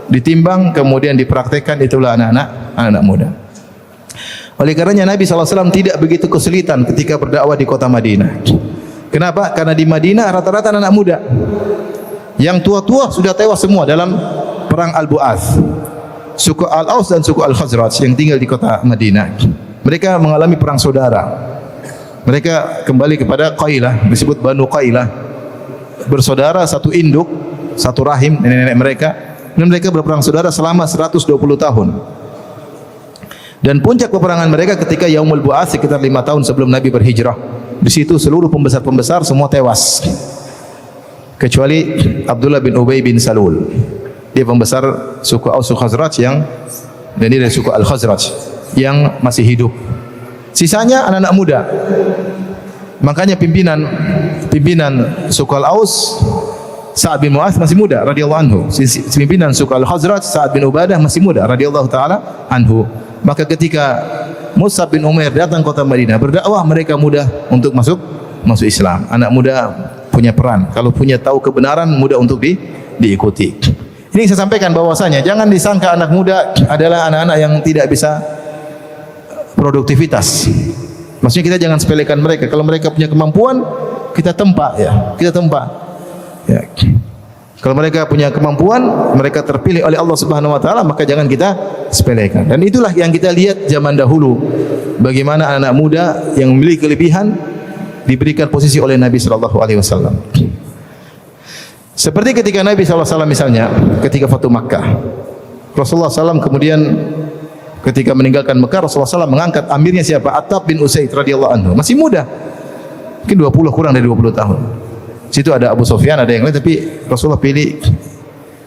ditimbang kemudian dipraktekkan, itulah anak-anak muda. Oleh karenanya Nabi SAW tidak begitu kesulitan ketika berdakwah di kota Madinah. Kenapa? Karena di Madinah rata-rata anak muda. Yang tua-tua sudah tewas semua dalam perang Al-Bu'ath. Suku Al-Aus dan suku Al-Khazraj yang tinggal di kota Madinah, mereka mengalami perang saudara. Mereka kembali kepada Qailah, disebut Banu Qailah, bersaudara, satu induk, satu rahim, nenek-nenek mereka. Dan mereka berperang saudara selama 120 tahun. Dan puncak peperangan mereka ketika Yaumul Bu'ats sekitar 5 tahun sebelum Nabi berhijrah. Di situ seluruh pembesar-pembesar semua tewas, kecuali Abdullah bin Ubay bin Salul. Dia pembesar suku Aus Khazraj dan dia dari suku Al-Khazraj yang masih hidup. Sisanya anak-anak muda. Makanya pimpinan suku Al-Aus Sa'ad bin Mu'adz masih muda radhiyallahu anhu. Pimpinan suku Al-Khazraj Sa'ad bin Ubadah masih muda radhiyallahu taala anhu. Maka ketika Mus'ab bin Umair datang kota Madinah berdakwah, mereka mudah untuk masuk Islam. Anak muda punya peran. Kalau punya tahu kebenaran, mudah untuk diikuti. Ini saya sampaikan bahwasanya jangan disangka anak muda adalah anak-anak yang tidak bisa produktivitas. Maksudnya kita jangan sepelekan mereka. Kalau mereka punya kemampuan, kita tempa ya. Ya. Kalau mereka punya kemampuan, mereka terpilih oleh Allah Subhanahu wa taala, maka jangan kita sepelekan. Dan itulah yang kita lihat zaman dahulu, bagaimana anak-anak muda yang memiliki kelebihan diberikan posisi oleh Nabi sallallahu alaihi wasallam. Seperti ketika Nabi SAW misalnya ketika Fatu Makkah, Rasulullah SAW kemudian ketika meninggalkan Mekah, Rasulullah SAW mengangkat amirnya siapa? Attab bin Usaid radhiyallahu anhu, masih muda. Mungkin 20, kurang dari 20 tahun. Situ ada Abu Sufyan, ada yang lain, tapi Rasulullah pilih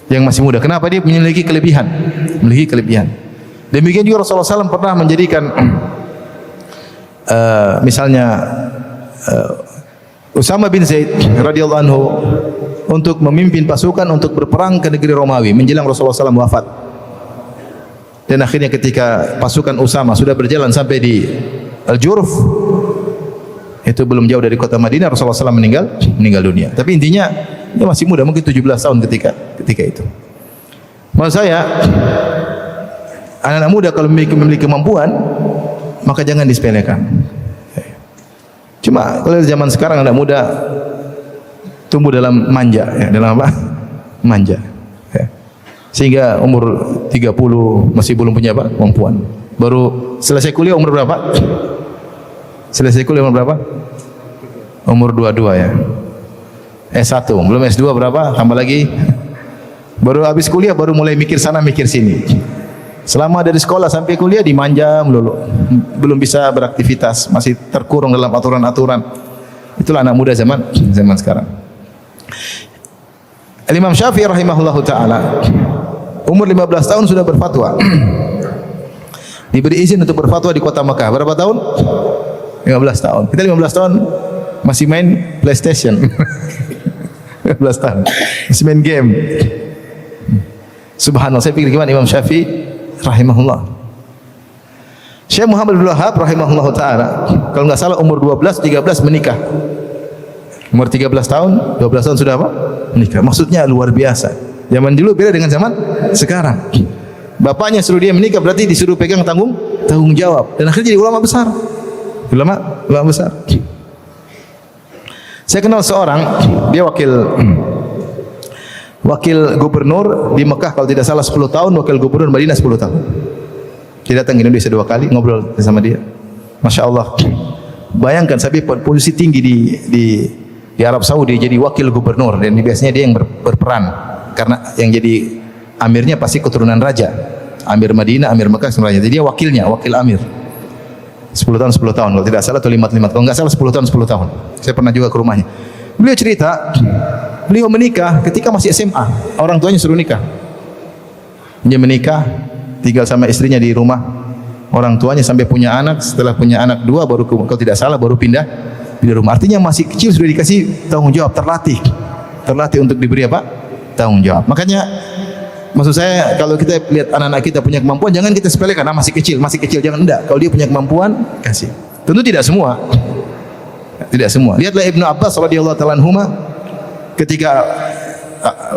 yang masih muda. Kenapa? Dia memiliki kelebihan. Memiliki kelebihan. Demikian juga Rasulullah SAW pernah menjadikan misalnya Usama bin Zaid radhiyallahu anhu untuk memimpin pasukan untuk berperang ke negeri Romawi menjelang Rasulullah SAW wafat. Dan akhirnya ketika pasukan Usama sudah berjalan sampai di Al-Jurf, itu belum jauh dari kota Madinah, Rasulullah SAW meninggal dunia. Tapi intinya dia masih muda, mungkin 17 tahun ketika itu. Maksud saya, anak-anak muda kalau memiliki kemampuan, maka jangan disepelekan. Cuma kalau zaman sekarang anak muda tumbuh dalam manja, ya, dalam apa? Manja. Ya. Sehingga umur 30 masih belum punya apa? Kemampuan. Baru selesai kuliah umur berapa? Selesai kuliah umur berapa? Umur 22 ya. S1, belum S2 berapa? Tambah lagi. Baru habis kuliah baru mulai mikir sana mikir sini. Selama dari sekolah sampai kuliah dimanja melulu. Belum bisa beraktivitas, masih terkurung dalam aturan-aturan. Itulah anak muda zaman sekarang. Imam Syafi'i rahimahullahu taala umur 15 tahun sudah berfatwa. Diberi izin untuk berfatwa di kota Mekah. Berapa tahun? 15 tahun. Kita 15 tahun masih main PlayStation. 15 tahun. Masih main game. Subhanallah, saya pikir gimana Imam Syafi'i rahimahullah. Syekh Muhammad bin Wahab rahimahullah taala, kalau enggak salah umur 12, 13 menikah. Umur 13 tahun, 12 tahun sudah apa? Menikah. Maksudnya luar biasa. Zaman dulu beda dengan zaman sekarang. Bapaknya suruh dia menikah berarti disuruh pegang tanggung jawab dan akhirnya jadi ulama besar. Ulama besar. Saya kenal seorang, dia wakil gubernur di Mekah kalau tidak salah 10 tahun, wakil gubernur Madinah 10 tahun. Dia datang ke Indonesia 2 kali, ngobrol sama dia. Masya Allah. Bayangkan sampai posisi tinggi di Arab Saudi jadi wakil gubernur, dan biasanya dia yang berperan karena yang jadi amirnya pasti keturunan raja. Amir Madinah, Amir Mekah sebenarnya. Jadi dia wakilnya, wakil amir. 10 tahun kalau tidak salah, atau 5 kalau enggak salah 10 tahun. Saya pernah juga ke rumahnya. Beliau cerita, beliau menikah ketika masih SMA. Orang tuanya suruh nikah. Dia menikah, tinggal sama istrinya di rumah orang tuanya sampai punya anak. Setelah punya anak 2 baru kalau tidak salah baru pindah rumah. Artinya masih kecil sudah dikasih tanggung jawab, terlatih untuk diberi apa? Tanggung jawab. Makanya maksud saya kalau kita lihat anak-anak kita punya kemampuan, jangan kita sepelekan. Masih kecil, jangan, enggak. Kalau dia punya kemampuan, kasih. Tentu tidak semua. Lihatlah Ibnu Abbas radhiyallahu ta'ala anhuma ketika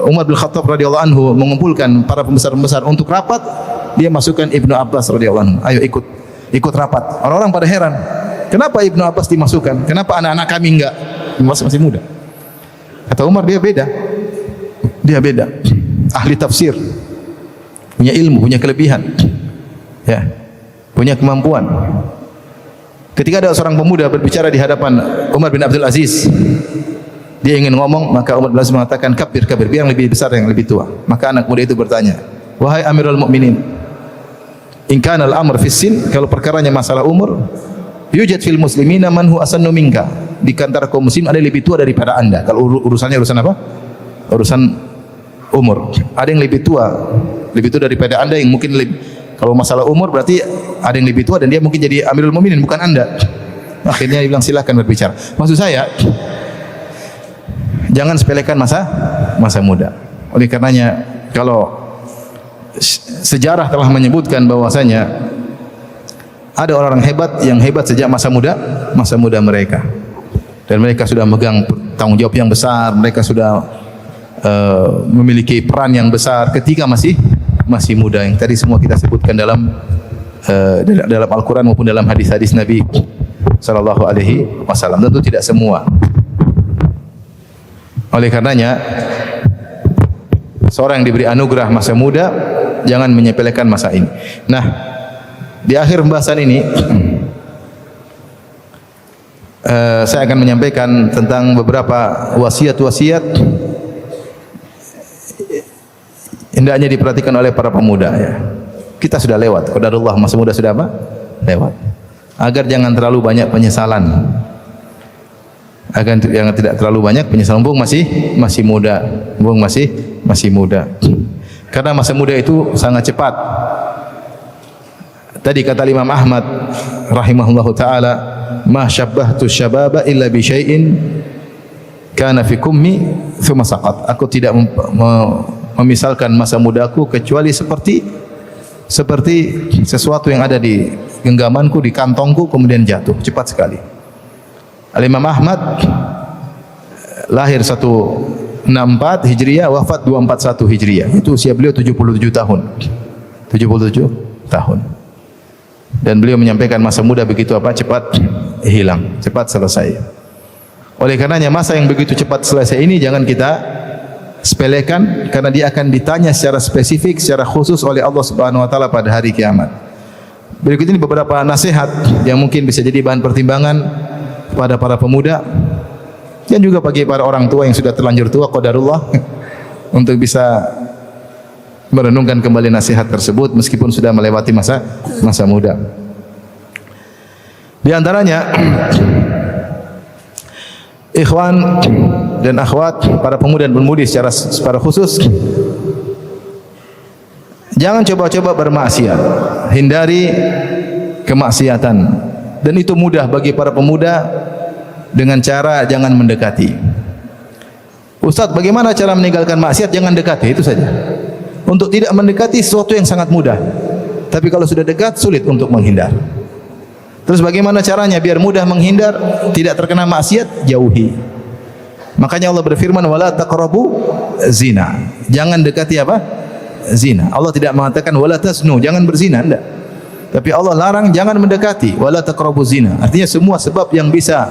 Umar bin Khattab radhiyallahu anhu mengumpulkan para pembesar-pembesar untuk rapat, dia masukkan Ibnu Abbas radhiyallahu anhu. Ayo ikut rapat. Orang-orang pada heran. Kenapa Ibnu Abbas dimasukkan? Kenapa anak-anak kami enggak? Masih muda. Kata Umar, dia beda. Ahli tafsir, punya ilmu, punya kelebihan, ya, punya kemampuan. Ketika ada seorang pemuda berbicara di hadapan Umar bin Abdul Aziz, dia ingin ngomong, maka Umar bin Abdul Aziz mengatakan kabir, biar yang lebih besar, yang lebih tua. Maka anak muda itu bertanya, wahai Amirul Mukminin, in kana al-amr fis sin, kalau perkaranya masalah umur, yujad fil muslimina man huwa asannu minka, di antara kaum muslim ada yang lebih tua daripada Anda. Kalau urusannya urusan apa? Urusan umur. Ada yang lebih tua daripada Anda, yang mungkin kalau masalah umur berarti ada yang lebih tua dan dia mungkin jadi Amirul Mukminin, bukan Anda. Akhirnya dia bilang silakan berbicara. Maksud saya, jangan sepelekan masa muda. Oleh karenanya kalau sejarah telah menyebutkan bahwasanya ada orang hebat yang hebat sejak masa muda mereka, dan mereka sudah memegang tanggung jawab yang besar, mereka sudah memiliki peran yang besar ketika masih muda, yang tadi semua kita sebutkan dalam Al-Quran maupun dalam hadis-hadis Nabi sallallahu alaihi wasallam. Tentu tidak semua. Oleh karenanya seorang yang diberi anugerah masa muda jangan menyepelekan masa ini. Nah, di akhir pembahasan ini saya akan menyampaikan tentang beberapa wasiat-wasiat hendaknya diperhatikan oleh para pemuda, ya. Kita sudah lewat, qadarullah, masa muda sudah apa? Lewat. Agar jangan terlalu banyak penyesalan. Agar yang tidak terlalu banyak penyesalan, mumpung masih muda, mumpung masih muda. Karena masa muda itu sangat cepat. Tadi kata Imam Ahmad rahimahullahu taala, "Ma syabbahtu syababa illa bi syai'in kana fi kummi thumma saqat." Aku tidak memisalkan masa mudaku kecuali seperti sesuatu yang ada di genggamanku, di kantongku, kemudian jatuh cepat sekali. Al-Imam Ahmad lahir 164 Hijriah, wafat 241 Hijriah. Itu usia beliau 77 tahun. 77 tahun. Dan beliau menyampaikan masa muda begitu cepat hilang, cepat selesai. Oleh karenanya masa yang begitu cepat selesai ini jangan kita sepelekan, karena dia akan ditanya secara spesifik, secara khusus oleh Allah Subhanahu wa taala pada hari kiamat. Berikut ini beberapa nasihat yang mungkin bisa jadi bahan pertimbangan kepada para pemuda dan juga bagi para orang tua yang sudah terlanjur tua, qadarullah, untuk bisa merenungkan kembali nasihat tersebut meskipun sudah melewati masa muda. Di antaranya ikhwan dan akhwat, para pemuda dan pemudi secara khusus, jangan coba-coba bermaksiat, hindari kemaksiatan. Dan itu mudah bagi para pemuda dengan cara jangan mendekati. Ustaz, bagaimana cara meninggalkan maksiat? Jangan dekati, itu saja. Untuk tidak mendekati sesuatu yang sangat mudah. Tapi kalau sudah dekat, sulit untuk menghindar. Terus bagaimana caranya biar mudah menghindar, tidak terkena maksiat? Jauhi. Makanya Allah berfirman, wala taqrabu zina. Jangan dekati apa? Zina. Allah tidak mengatakan wala tasnu, jangan berzina, enggak. Tapi Allah larang jangan mendekati, wala taqrabu zina. Artinya semua sebab yang bisa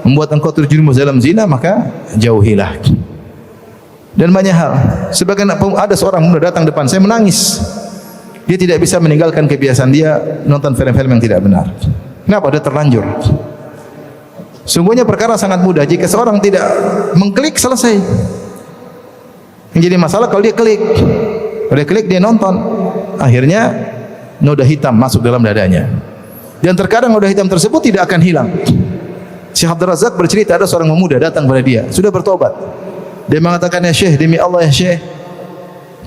membuat engkau terjerumus dalam zina, maka jauhilah. Dan banyak hal. Sebagian ada seorang muda datang depan saya menangis. Dia tidak bisa meninggalkan kebiasaan dia nonton film-film yang tidak benar. Kenapa? Dia terlanjur. Sungguhnya perkara sangat mudah. Jika seorang tidak mengklik, selesai. Yang jadi masalah kalau dia klik. Kalau dia klik, dia nonton. Akhirnya noda hitam masuk dalam dadanya. Dan terkadang noda hitam tersebut tidak akan hilang. Syekh Abdul Razak bercerita, ada seorang pemuda datang kepada dia, sudah bertobat. Dia mengatakan, ya Syekh, demi Allah ya Syekh,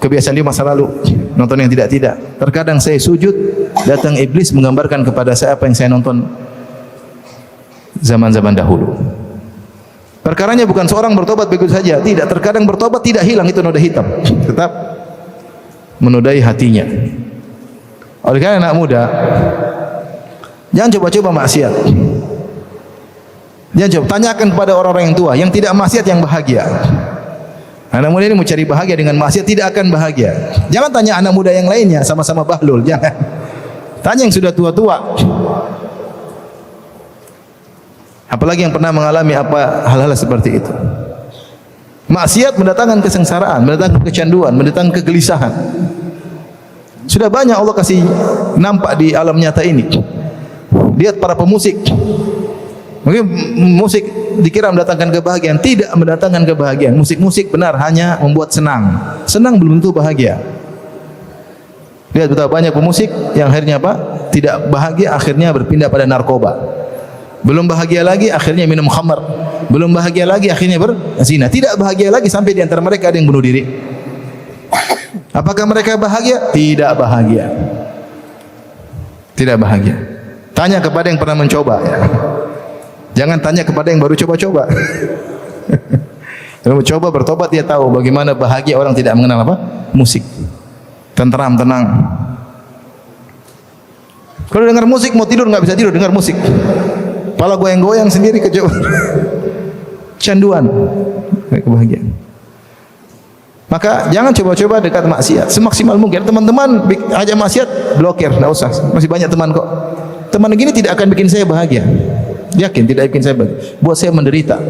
kebiasaan dia masa lalu nonton yang tidak-tidak. Terkadang saya sujud, datang iblis menggambarkan kepada saya apa yang saya nonton zaman-zaman dahulu. Perkaranya bukan seorang bertobat begitu saja, tidak. Terkadang bertobat tidak hilang itu noda hitam, tetap menodai hatinya. Oleh karena anak muda, jangan coba-coba maksiat. Jangan coba, tanyakan kepada orang-orang yang tua, yang tidak maksiat yang bahagia. Anak muda ini mau cari bahagia dengan maksiat tidak akan bahagia. Jangan tanya anak muda yang lainnya sama-sama bahlul, jangan. Tanya yang sudah tua-tua. Apalagi yang pernah mengalami hal-hal seperti itu. Maksiat mendatangkan kesengsaraan, mendatangkan kecanduan, mendatangkan kegelisahan. Sudah banyak Allah kasih nampak di alam nyata ini. Lihat para pemusik. Mungkin musik dikira mendatangkan kebahagiaan, tidak mendatangkan kebahagiaan. Musik-musik benar hanya membuat senang. Senang belum tentu bahagia. Lihat betapa banyak pemusik yang akhirnya apa? Tidak bahagia, akhirnya berpindah pada narkoba. Belum bahagia lagi, akhirnya minum khamar. Belum bahagia lagi, akhirnya berzina. Tidak bahagia lagi sampai di antara mereka ada yang bunuh diri. Apakah mereka bahagia? Tidak bahagia. Tidak bahagia. Tanya kepada yang pernah mencoba. Ya. Jangan tanya kepada yang baru coba-coba. Kalau mencoba bertobat dia tahu bagaimana bahagia orang tidak mengenal apa? Musik. Tenteram, tenang. Kalau dengar musik mau tidur nggak bisa tidur, dengar musik. Kepala goyang-goyang sendiri kecoba. Canduan. Kebahagiaan. Maka jangan coba-coba dekat maksiat semaksimal mungkin. Teman-teman aja maksiat, blokir, enggak usah. Masih banyak teman kok. Teman begini tidak akan bikin saya bahagia. Yakin tidak bikin saya bahagia. Buat saya menderita.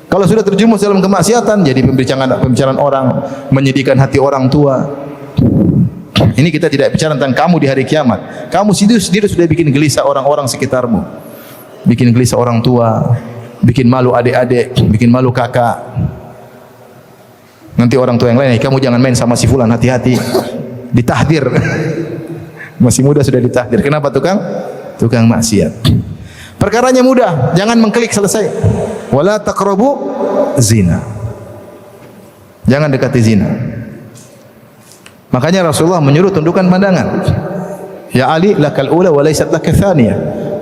Kalau sudah terjerumus dalam kemaksiatan, jadi pembicaraan orang, menyedihkan hati orang tua. Ini kita tidak bicara tentang kamu di hari kiamat. Kamu sendiri sudah bikin gelisah orang-orang sekitarmu. Bikin gelisah orang tua, bikin malu adik-adik, bikin malu kakak. Nanti orang tua yang lain, kamu jangan main sama si fulan, hati-hati. Ditahdir. Masih muda sudah ditahdir. Kenapa tukang maksiat? Perkaranya mudah, jangan mengklik selesai. Wala taqrabu zina. Jangan dekati zina. Makanya Rasulullah menyuruh tundukkan pandangan. Ya Ali, lakal ula wa laysat laka tsaniyah.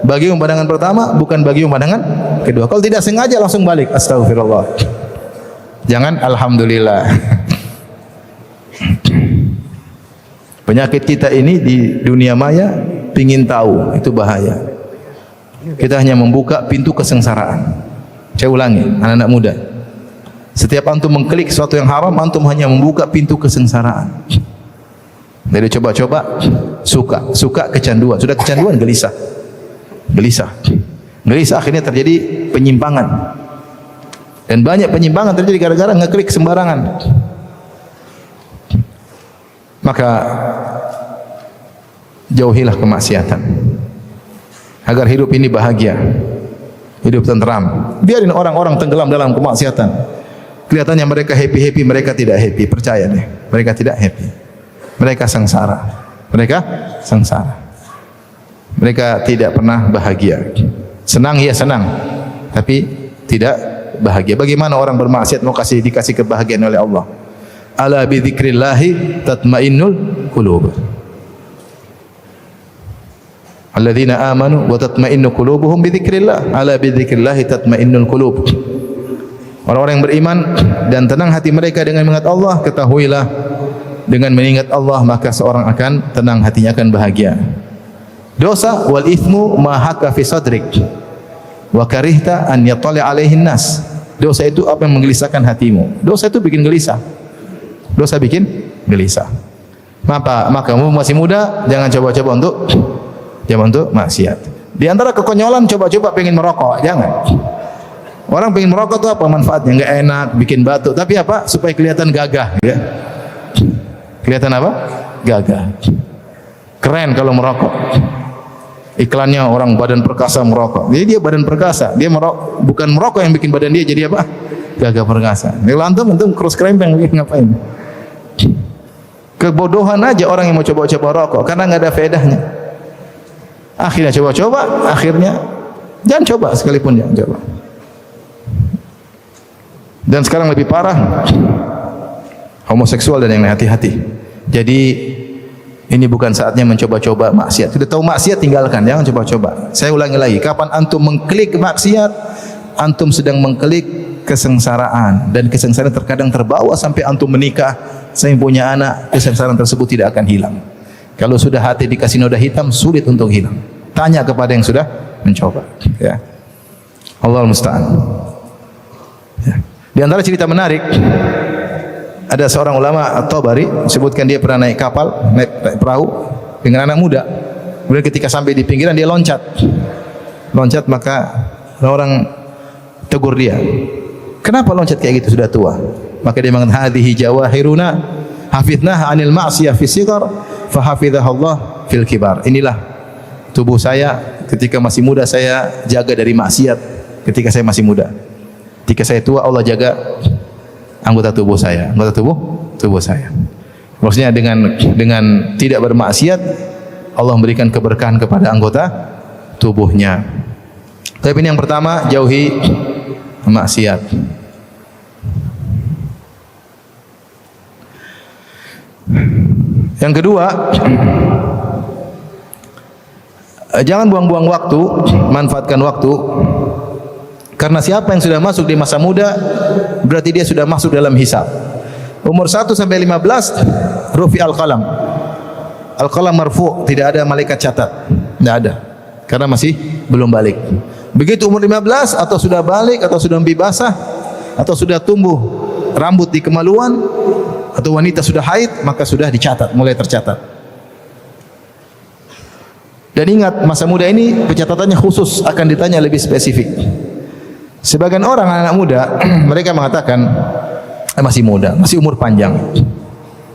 Bagimu pandangan pertama, bukan bagimu pandangan kedua. Kalau tidak sengaja langsung balik. Astagfirullah. Jangan alhamdulillah. Penyakit kita ini di dunia maya pingin tahu, itu bahaya. Kita hanya membuka pintu kesengsaraan. Saya ulangi, anak-anak muda. Setiap antum mengklik sesuatu yang haram, antum hanya membuka pintu kesengsaraan. Dari coba-coba, suka kecanduan. Sudah kecanduan, gelisah. Gelisah akhirnya terjadi penyimpangan. Dan banyak penyimpangan terjadi gara-gara ngeklik sembarangan. Maka jauhilah kemaksiatan agar hidup ini bahagia, hidup tenteram. Biarin orang-orang tenggelam dalam kemaksiatan. Kelihatannya mereka happy, mereka tidak happy. Percaya deh, mereka tidak happy. Mereka sengsara. Mereka tidak pernah bahagia. Senang ya senang, tapi tidak bahagia. Bagaimana orang bermaksiat mau dikasih kebahagiaan oleh Allah? Ala bi dzikrillahi tatmainnul qulub. Alladzina amanu wa tatma'innu qulubuhum bi dzikrillah. Ala bi dzikrillah tatma'innul qulub. Orang-orang yang beriman dan tenang hati mereka dengan mengingat Allah, ketahuilah dengan mengingat Allah maka seorang akan tenang hatinya, akan bahagia. Dosa wal ithmu ma haka fi sadrik wa karihta an yattali alaihin nas. Dosa itu apa yang menggelisahkan hatimu. Dosa itu bikin gelisah. Dosa bikin gelisah. Maka kamu masih muda, jangan coba-coba untuk maksiat. Di antara kekonyolan coba-coba pengen merokok, jangan. Orang pengen merokok itu apa manfaatnya? Enggak enak, bikin batuk, tapi apa? Supaya kelihatan gagah, ya. Kelihatan apa? Gagah. Keren kalau merokok. Iklannya orang badan perkasa merokok. Jadi dia badan perkasa, dia merokok, bukan merokok yang bikin badan dia jadi apa? Gagah perkasa. Kalau antum cross krempeng ngapain? Kebodohan aja orang yang mau coba-coba rokok karena enggak ada faedahnya. Akhirnya coba-coba, akhirnya jangan coba sekalipun, jangan coba. Dan sekarang lebih parah homoseksual dan yang lain, hati-hati. Jadi ini bukan saatnya mencoba-coba maksiat. Sudah tahu maksiat tinggalkan, jangan coba-coba. Saya ulangi lagi, kapan antum mengklik maksiat, antum sedang mengklik kesengsaraan, dan kesengsaraan terkadang terbawa sampai antum menikah, saya punya anak, kesengsaraan tersebut tidak akan hilang. Kalau sudah hati dikasih noda hitam, sulit untuk hilang. Tanya kepada yang sudah mencoba. Ya. Allahul musta'an. Ya. Di antara cerita menarik, ada seorang ulama At-Tabari sebutkan dia pernah naik kapal, naik perahu dengan anak muda. Kemudian ketika sampai di pinggiran dia loncat, maka orang tegur dia. Kenapa loncat kayak gitu, sudah tua? Maka dia mengatakan, hadhihi jawahiruna hafidnaha 'anil ma'siyah fi sighar fa hafidhahallah fil kibar. Inilah tubuh saya ketika masih muda, saya jaga dari maksiat ketika saya masih muda. Ketika saya tua, Allah jaga anggota tubuh saya, tubuh saya. Maksudnya dengan tidak bermaksiat, Allah memberikan keberkahan kepada anggota tubuhnya. Tapi ini yang pertama, jauhi maksiat. Yang kedua, jangan buang-buang waktu, manfaatkan waktu. Karena siapa yang sudah masuk di masa muda, berarti dia sudah masuk dalam hisab. Umur 1 sampai 15, rufi al-qalam. Al-qalam marfu, tidak ada malaikat catat. Tidak ada. Karena masih belum balik. Begitu umur 15, atau sudah balik, atau sudah mimpi basah, atau sudah tumbuh rambut di kemaluan, atau wanita sudah haid, maka sudah dicatat, mulai tercatat. Dan ingat, masa muda ini pencatatannya khusus, akan ditanya lebih spesifik. Sebagian orang anak muda, mereka mengatakan masih muda, masih umur panjang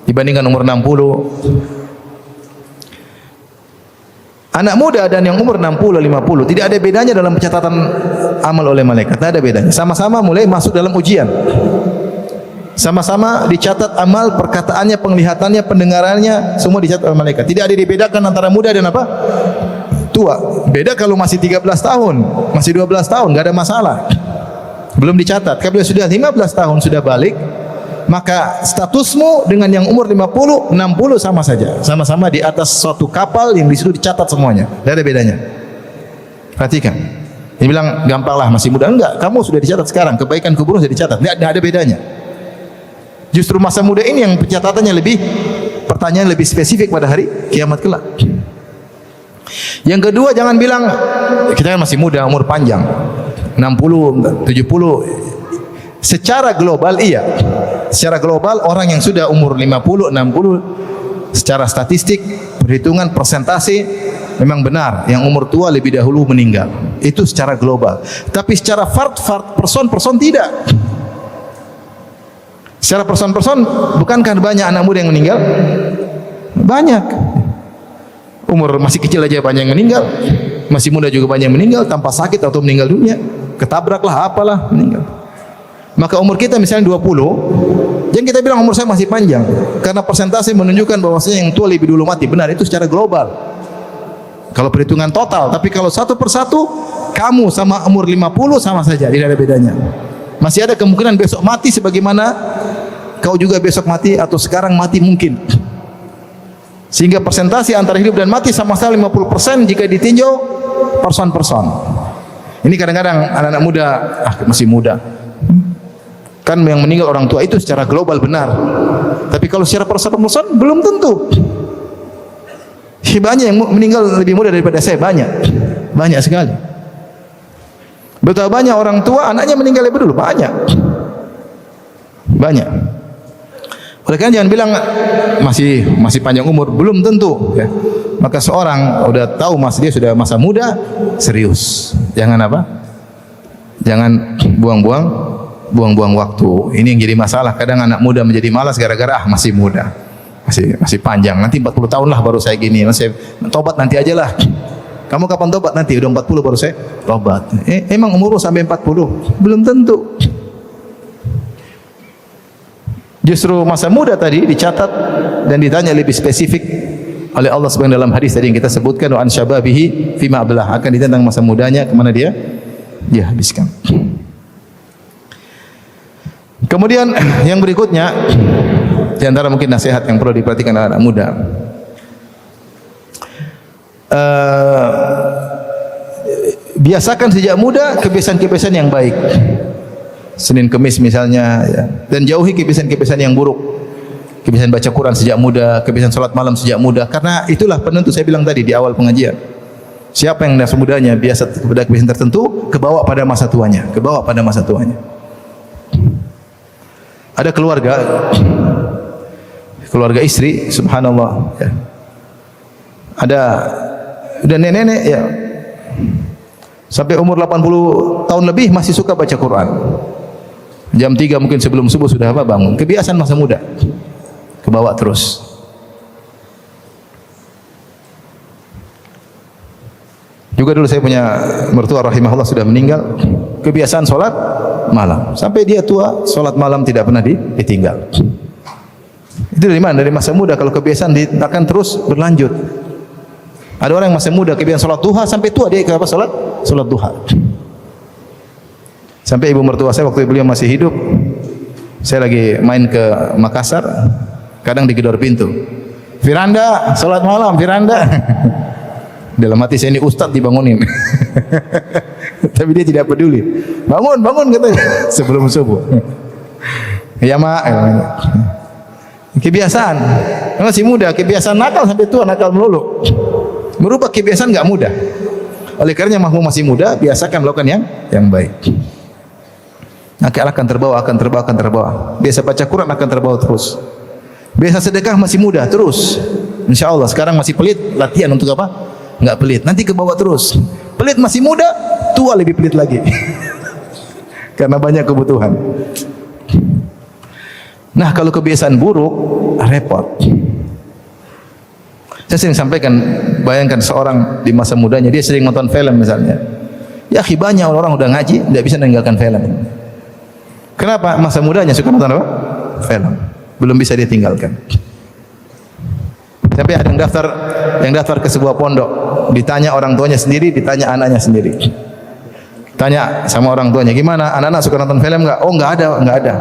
dibandingkan umur 60. Anak muda dan yang umur 60, 50 tidak ada bedanya dalam pencatatan amal oleh malaikat, tidak ada bedanya. Sama-sama mulai masuk dalam ujian. Sama-sama dicatat amal, perkataannya, penglihatannya, pendengarannya, semua dicatat oleh malaikat. Tidak ada dibedakan antara muda dan apa? Tua. Beda kalau masih 13 tahun, masih 12 tahun, nggak ada masalah. Belum dicatat. Kalau sudah 15 tahun sudah balik, maka statusmu dengan yang umur 50, 60 sama saja. Sama-sama di atas suatu kapal yang di situ dicatat semuanya. Tidak ada bedanya. Perhatikan. Dia bilang gampang lah masih muda. Enggak, kamu sudah dicatat sekarang. Kebaikan keburukan sudah dicatat. Tidak ada bedanya. Justru masa muda ini yang pencatatannya lebih, pertanyaan lebih spesifik pada hari kiamat kelak. Yang kedua, jangan bilang kita kan masih muda, umur panjang, 60, 70. Secara global iya. Secara global orang yang sudah umur 50, 60 secara statistik, perhitungan persentase memang benar yang umur tua lebih dahulu meninggal. Itu secara global. Tapi secara fard, person tidak. Secara person, bukankah banyak anak muda yang meninggal? Banyak. Umur masih kecil aja banyak yang meninggal. Masih muda juga banyak yang meninggal tanpa sakit atau meninggal dunia. Ketabraklah apalah meninggal. Maka umur kita misalnya 20, jangan kita bilang umur saya masih panjang, karena persentase menunjukkan bahwasanya yang tua lebih dulu mati. Benar, itu secara global. Kalau perhitungan total, tapi kalau satu persatu, kamu sama umur 50 sama saja, tidak ada bedanya. Masih ada kemungkinan besok mati sebagaimana kau juga besok mati atau sekarang mati mungkin. Sehingga persentase antara hidup dan mati sama-sama 50% jika ditinjau person. Ini kadang-kadang anak-anak muda, masih muda. Kan yang meninggal orang tua itu secara global benar. Tapi kalau secara person belum tentu. Banyak yang meninggal lebih muda daripada saya, banyak sekali. Betapa banyak orang tua anaknya meninggal lebih dulu, banyak. Oleh karena jangan bilang masih panjang umur, belum tentu. Ya. Maka seorang udah tahu dia sudah masa muda, serius. Jangan Jangan buang-buang waktu. Ini yang jadi masalah. Kadang anak muda menjadi malas gara-gara masih muda. Masih panjang. Nanti 40 tahun lah baru saya gini. Saya tobat nanti aja lah. Kamu kapan tobat? Nanti udah 40 baru saya tobat. Emang umur sampai 40? Belum tentu. Justru masa muda tadi dicatat dan ditanya lebih spesifik oleh Allah Subhanahu dalam hadis tadi yang kita sebutkan, wa an syababihi fima ablah, akan ditentang masa mudanya kemana dia habiskan. Kemudian yang berikutnya, di antara mungkin nasihat yang perlu diperhatikan oleh anak muda, biasakan sejak muda kebiasaan-kebiasaan yang baik. Senin Kemis misalnya, ya. Dan jauhi kebiasaan-kebiasaan yang buruk. Kebiasaan baca Quran sejak muda, kebiasaan salat malam sejak muda, karena itulah penentu. Saya bilang tadi di awal pengajian, siapa yang masa mudanya biasa kepada kebiasaan tertentu, kebawa pada masa tuanya, Ada keluarga istri, subhanallah, ya. Udah nenek-nenek ya, sampai umur 80 tahun lebih masih suka baca Quran. Jam 3 mungkin sebelum subuh sudah bangun. Kebiasaan masa muda, kebawa terus. Juga dulu saya punya mertua rahimahullah sudah meninggal, kebiasaan sholat malam. Sampai dia tua, sholat malam tidak pernah ditinggal. Itu dari mana? Dari masa muda. Kalau kebiasaan akan terus berlanjut. Ada orang yang masih muda kebiasaan sholat duha, sampai tua dia kenapa sholat duha. Sampai ibu mertua saya waktu beliau masih hidup, saya lagi main ke Makassar, kadang digedor pintu, Firanda, sholat malam, Firanda. Dalam hati saya, ini ustadz dibangunin. Tapi dia tidak peduli. Bangun katanya sebelum subuh. Ya mak, kebiasaan. Masih muda, kebiasaan nakal sampai tua nakal melulu. Merubah kebiasaan enggak mudah. Oleh karenanya masih muda, biasakan melakukan yang baik. Akal akan terbawa. Biasa baca Quran akan terbawa terus. Biasa sedekah masih muda terus. Insya Allah. Sekarang masih pelit, latihan untuk apa? Enggak pelit. Nanti ke bawah terus. Pelit masih muda, tua lebih pelit lagi. Karena banyak kebutuhan. Nah, kalau kebiasaan buruk, repot. Saya sering sampaikan, bayangkan seorang di masa mudanya dia sering nonton film misalnya. Ya, banyak orang udah ngaji, tidak bisa meninggalkan film. Kenapa? Masa mudanya suka nonton apa? Film. Belum bisa dia tinggalkan. Saya Tapi ada yang daftar ke sebuah pondok, ditanya orang tuanya sendiri, ditanya anaknya sendiri. Tanya sama orang tuanya, gimana? Anak-anak suka nonton film enggak? Oh, enggak ada.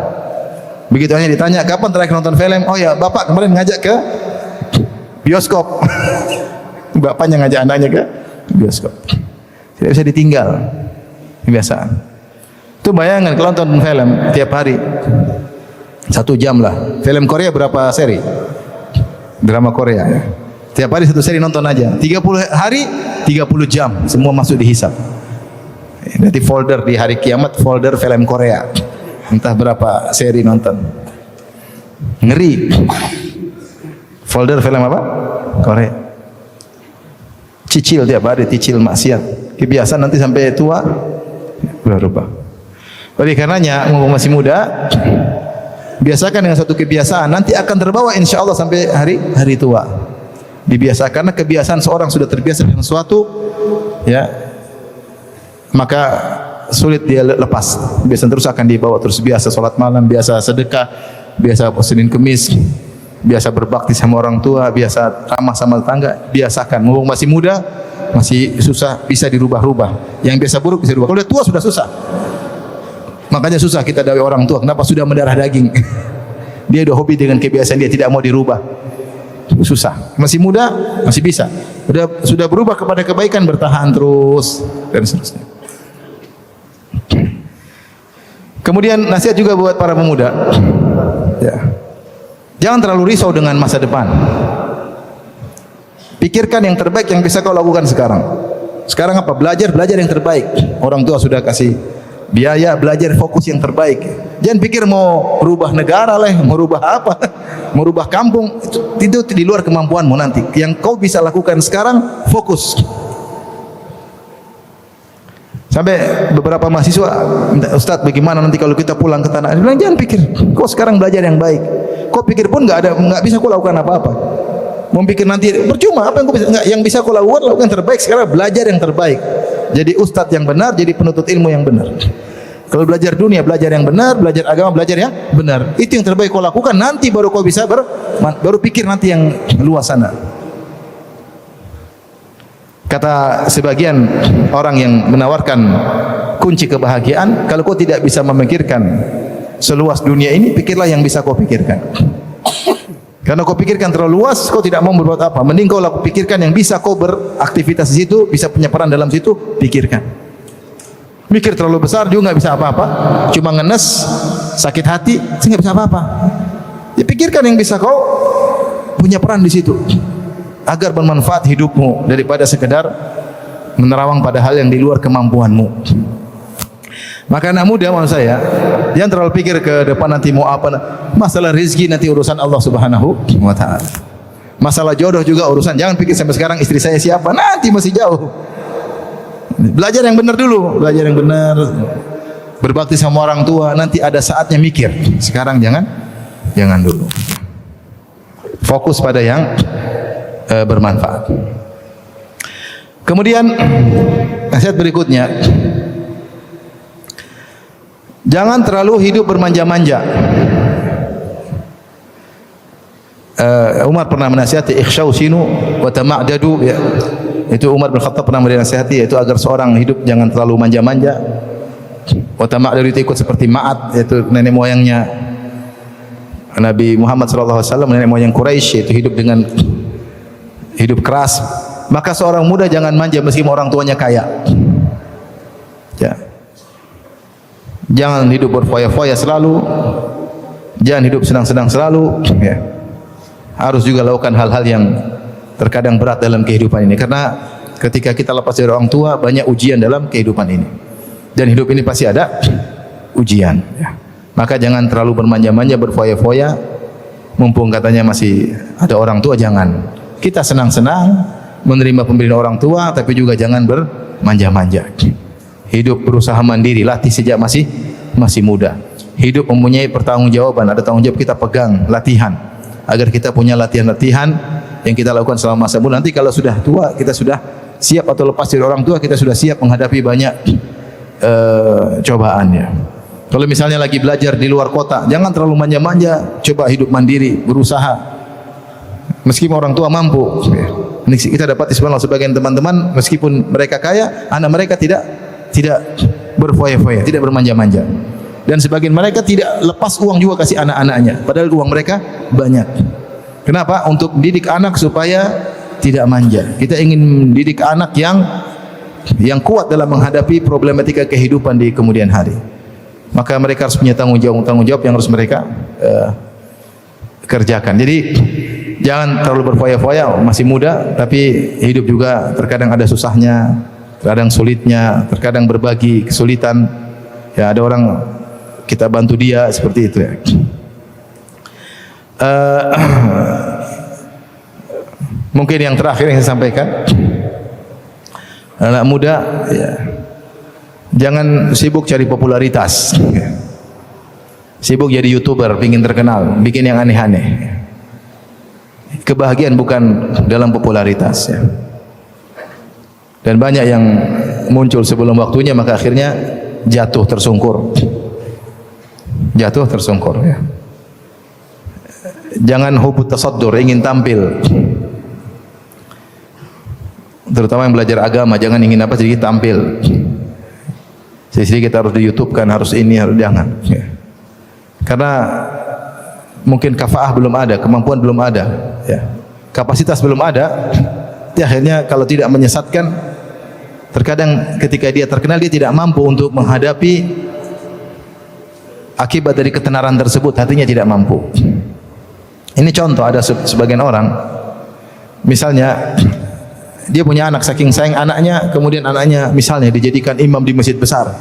Begitu hanya ditanya, kapan terakhir nonton film? Oh ya, bapak kemarin ngajak ke bioskop. Bapaknya ngajak anaknya ke bioskop. Tidak bisa ditinggal. Kebiasaan. Itu bayangan kalau nonton film tiap hari 1 jam lah. Film Korea berapa seri? Drama Korea ya. Tiap hari 1 seri nonton aja. 30 hari 30 jam semua masuk dihisap. Nanti folder di hari kiamat, folder film Korea. Entah berapa seri nonton. Ngeri. Folder film apa? Korea. Cicil tiap hari, cicil maksiat. Kebiasaan nanti sampai tua berubah. Oleh karenanya, mumpung masih muda, biasakan dengan satu kebiasaan, nanti akan terbawa insya Allah sampai hari tua. Dibiasakan, karena kebiasaan seorang sudah terbiasa dengan sesuatu, ya, maka sulit dia lepas. Biasanya terus akan dibawa, terus biasa sholat malam, biasa sedekah, biasa Senin Kemis, biasa berbakti sama orang tua, biasa ramah sama tetangga. Biasakan, mumpung masih muda, masih susah, bisa dirubah-rubah. Yang biasa buruk bisa dirubah. Kalau dia tua sudah susah. Makanya susah kita dawai orang tua. Kenapa? Sudah mendarah daging. Dia udah hobi dengan kebiasaan dia, tidak mau dirubah. Susah. Masih muda masih bisa. Sudah berubah kepada kebaikan, bertahan terus dan seterusnya. Kemudian nasihat juga buat para pemuda. Ya. Jangan terlalu risau dengan masa depan. Pikirkan yang terbaik yang bisa kau lakukan sekarang. Sekarang apa? Belajar yang terbaik. Orang tua sudah kasih biaya, belajar fokus yang terbaik. Jangan pikir mau rubah negara lah, mau rubah apa, mau rubah kampung, itu di luar kemampuanmu nanti. Yang kau bisa lakukan sekarang, fokus. Sampai beberapa mahasiswa, Ustadz bagaimana nanti kalau kita pulang ke tanah air? Bilang jangan pikir, kau sekarang belajar yang baik. Kau pikir pun nggak bisa kau lakukan apa-apa. Mau pikir nanti percuma, apa yang kau bisa? Enggak, yang bisa kau lakukan yang terbaik sekarang, belajar yang terbaik. Jadi ustadz yang benar, jadi penuntut ilmu yang benar. Kalau belajar dunia, belajar yang benar, belajar agama, belajar yang benar. Itu yang terbaik kau lakukan, nanti baru kau bisa baru pikir nanti yang luas sana. Kata sebagian orang yang menawarkan kunci kebahagiaan, kalau kau tidak bisa memikirkan seluas dunia ini, pikirlah yang bisa kau pikirkan. Karena kau pikirkan terlalu luas, kau tidak mau berbuat apa. Mending kau pikirkan yang bisa kau beraktivitas di situ, bisa punya peran dalam situ, pikirkan. Mikir terlalu besar juga nggak bisa apa-apa. Cuma ngenes, sakit hati, nggak bisa apa-apa. Ya, pikirkan yang bisa kau punya peran di situ, agar bermanfaat hidupmu daripada sekedar menerawang pada hal yang di luar kemampuanmu. Maka anak muda maksud saya, jangan terlalu pikir ke depan nanti mau apa. Masalah rezeki nanti urusan Allah Subhanahu wa taala. Masalah jodoh juga urusan. Jangan pikir sampai sekarang istri saya siapa, nanti masih jauh. Belajar yang benar dulu, belajar yang benar. Berbakti sama orang tua, nanti ada saatnya mikir. Sekarang jangan dulu. Fokus pada yang bermanfaat. Kemudian nasihat berikutnya, jangan terlalu hidup bermanja-manja. Umar pernah menasihati ikhshawsinu wa tama'dadu, ya. Itu Umar bin Khattab pernah menasihati, yaitu agar seorang hidup jangan terlalu manja-manja. Wa tama'dadu itu ikut seperti Ma'ad, yaitu nenek moyangnya Nabi Muhammad SAW, nenek moyang Quraisy, itu hidup dengan hidup keras. Maka seorang muda jangan manja meskipun orang tuanya kaya. Ya. Jangan hidup berfoya-foya selalu. Jangan hidup senang-senang selalu, ya. Harus juga lakukan hal-hal yang terkadang berat dalam kehidupan ini, karena ketika kita lepas dari orang tua banyak ujian dalam kehidupan ini. Dan hidup ini pasti ada ujian, ya. Maka jangan terlalu bermanja-manja, berfoya-foya. Mumpung katanya masih ada orang tua, jangan. Kita senang-senang menerima pemberian orang tua, tapi juga jangan bermanja-manja. Hidup berusaha mandiri, latih sejak masih muda. Hidup mempunyai pertanggungjawaban, ada tanggung jawab kita pegang, latihan. Agar kita punya latihan-latihan yang kita lakukan selama masa muda. Nanti kalau sudah tua, kita sudah siap, atau lepas dari orang tua, kita sudah siap menghadapi banyak cobaannya. Kalau misalnya lagi belajar di luar kota, jangan terlalu manja-manja, coba hidup mandiri, berusaha. Meskipun orang tua mampu, ini kita dapat subhanallah sebagian teman-teman meskipun mereka kaya, anak mereka tidak berfoya-foya, tidak bermanja-manja. Dan sebagian mereka tidak lepas uang juga kasih anak-anaknya, padahal uang mereka banyak. Kenapa? Untuk didik anak supaya tidak manja. Kita ingin mendidik anak yang kuat dalam menghadapi problematika kehidupan di kemudian hari. Maka mereka harus punya tanggung jawab yang harus mereka kerjakan. Jadi jangan terlalu berfoya-foya, masih muda, tapi hidup juga terkadang ada susahnya, terkadang sulitnya, terkadang berbagi kesulitan. Ya, ada orang kita bantu dia seperti itu ya. Mungkin yang terakhir yang saya sampaikan, anak muda ya, jangan sibuk cari popularitas, sibuk jadi YouTuber, ingin terkenal, bikin yang aneh-aneh. Kebahagiaan bukan dalam popularitas ya. Dan banyak yang muncul sebelum waktunya maka akhirnya jatuh tersungkur ya. Jangan hubut tasaddur, ingin tampil. Terutama yang belajar agama, jangan ingin apa sedikit tampil. Sedikit harus di YouTube kan, harus ini, harus jangan ya. Karena mungkin kafaah belum ada, kemampuan belum ada ya. Kapasitas belum ada. Akhirnya kalau tidak menyesatkan, terkadang ketika dia terkenal dia tidak mampu untuk menghadapi akibat dari ketenaran tersebut, hatinya tidak mampu. Ini contoh, ada sebagian orang misalnya dia punya anak, saking sayang anaknya, kemudian anaknya misalnya dijadikan imam di masjid besar.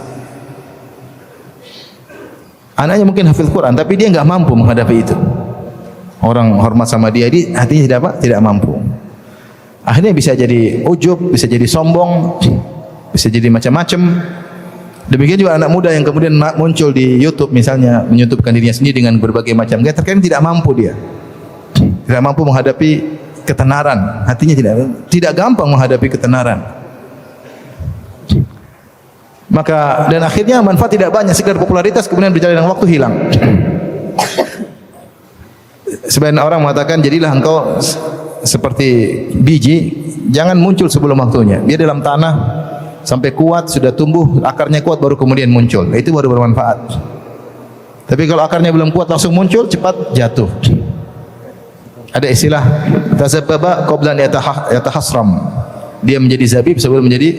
Anaknya mungkin hafil Quran, tapi dia enggak mampu menghadapi itu. Orang hormat sama dia, hatinya tidak mampu. Akhirnya bisa jadi ujub, bisa jadi sombong, bisa jadi macam-macam. Demikian juga anak muda yang kemudian muncul di YouTube misalnya, menyutupkan dirinya sendiri dengan berbagai macam gaya, terkadang tidak mampu dia. Tidak mampu menghadapi ketenaran, hatinya tidak gampang menghadapi ketenaran. Maka dan akhirnya manfaat tidak banyak, sekedar popularitas, kemudian berjalan dengan waktu hilang. Sebagian orang mengatakan, jadilah engkau seperti biji, jangan muncul sebelum waktunya. Dia dalam tanah sampai kuat, sudah tumbuh, akarnya kuat, baru kemudian muncul. Itu baru bermanfaat. Tapi kalau akarnya belum kuat langsung muncul, cepat jatuh. Ada istilah tazabbaba qabla an yatahasram. Dia menjadi zabib sebelum menjadi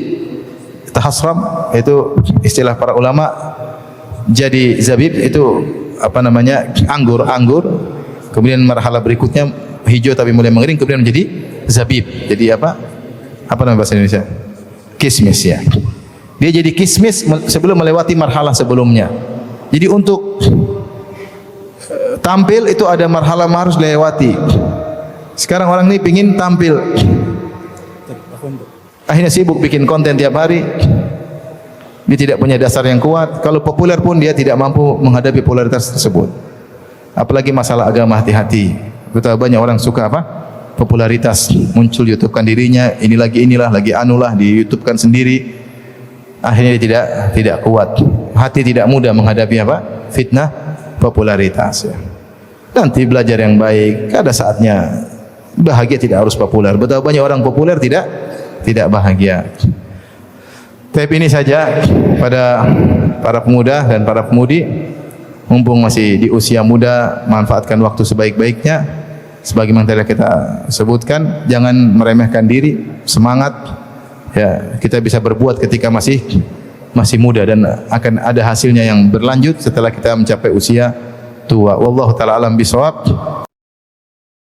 tahasram. Itu istilah para ulama. Jadi zabib itu apa namanya? Anggur. Kemudian marhala berikutnya hijau tapi mulai mengering, kemudian menjadi zabib. Jadi apa? Apa nama bahasa Indonesia? Kismis ya. Dia jadi kismis sebelum melewati marhalah sebelumnya. Jadi untuk tampil itu ada marhalah harus dilewati. Sekarang orang ini pingin tampil, akhirnya sibuk bikin konten tiap hari. Dia tidak punya dasar yang kuat. Kalau populer pun dia tidak mampu menghadapi popularitas tersebut. Apalagi masalah agama, hati-hati. Betapa banyak orang suka apa? Popularitas, muncul YouTubekan dirinya, inilah lagi anulah, di YouTubekan sendiri. Akhirnya dia tidak kuat. Hati tidak mudah menghadapi apa? Fitnah popularitas ya. Nanti belajar yang baik, ada saatnya. Bahagia tidak harus populer. Betapa banyak orang populer tidak bahagia. Tapi ini saja pada para pemuda dan para pemudi, mumpung masih di usia muda, manfaatkan waktu sebaik-baiknya. Sebagaimana tadi kita sebutkan, jangan meremehkan diri, semangat. Ya, kita bisa berbuat ketika masih muda dan akan ada hasilnya yang berlanjut setelah kita mencapai usia tua. Wallahu taala alam bisawab.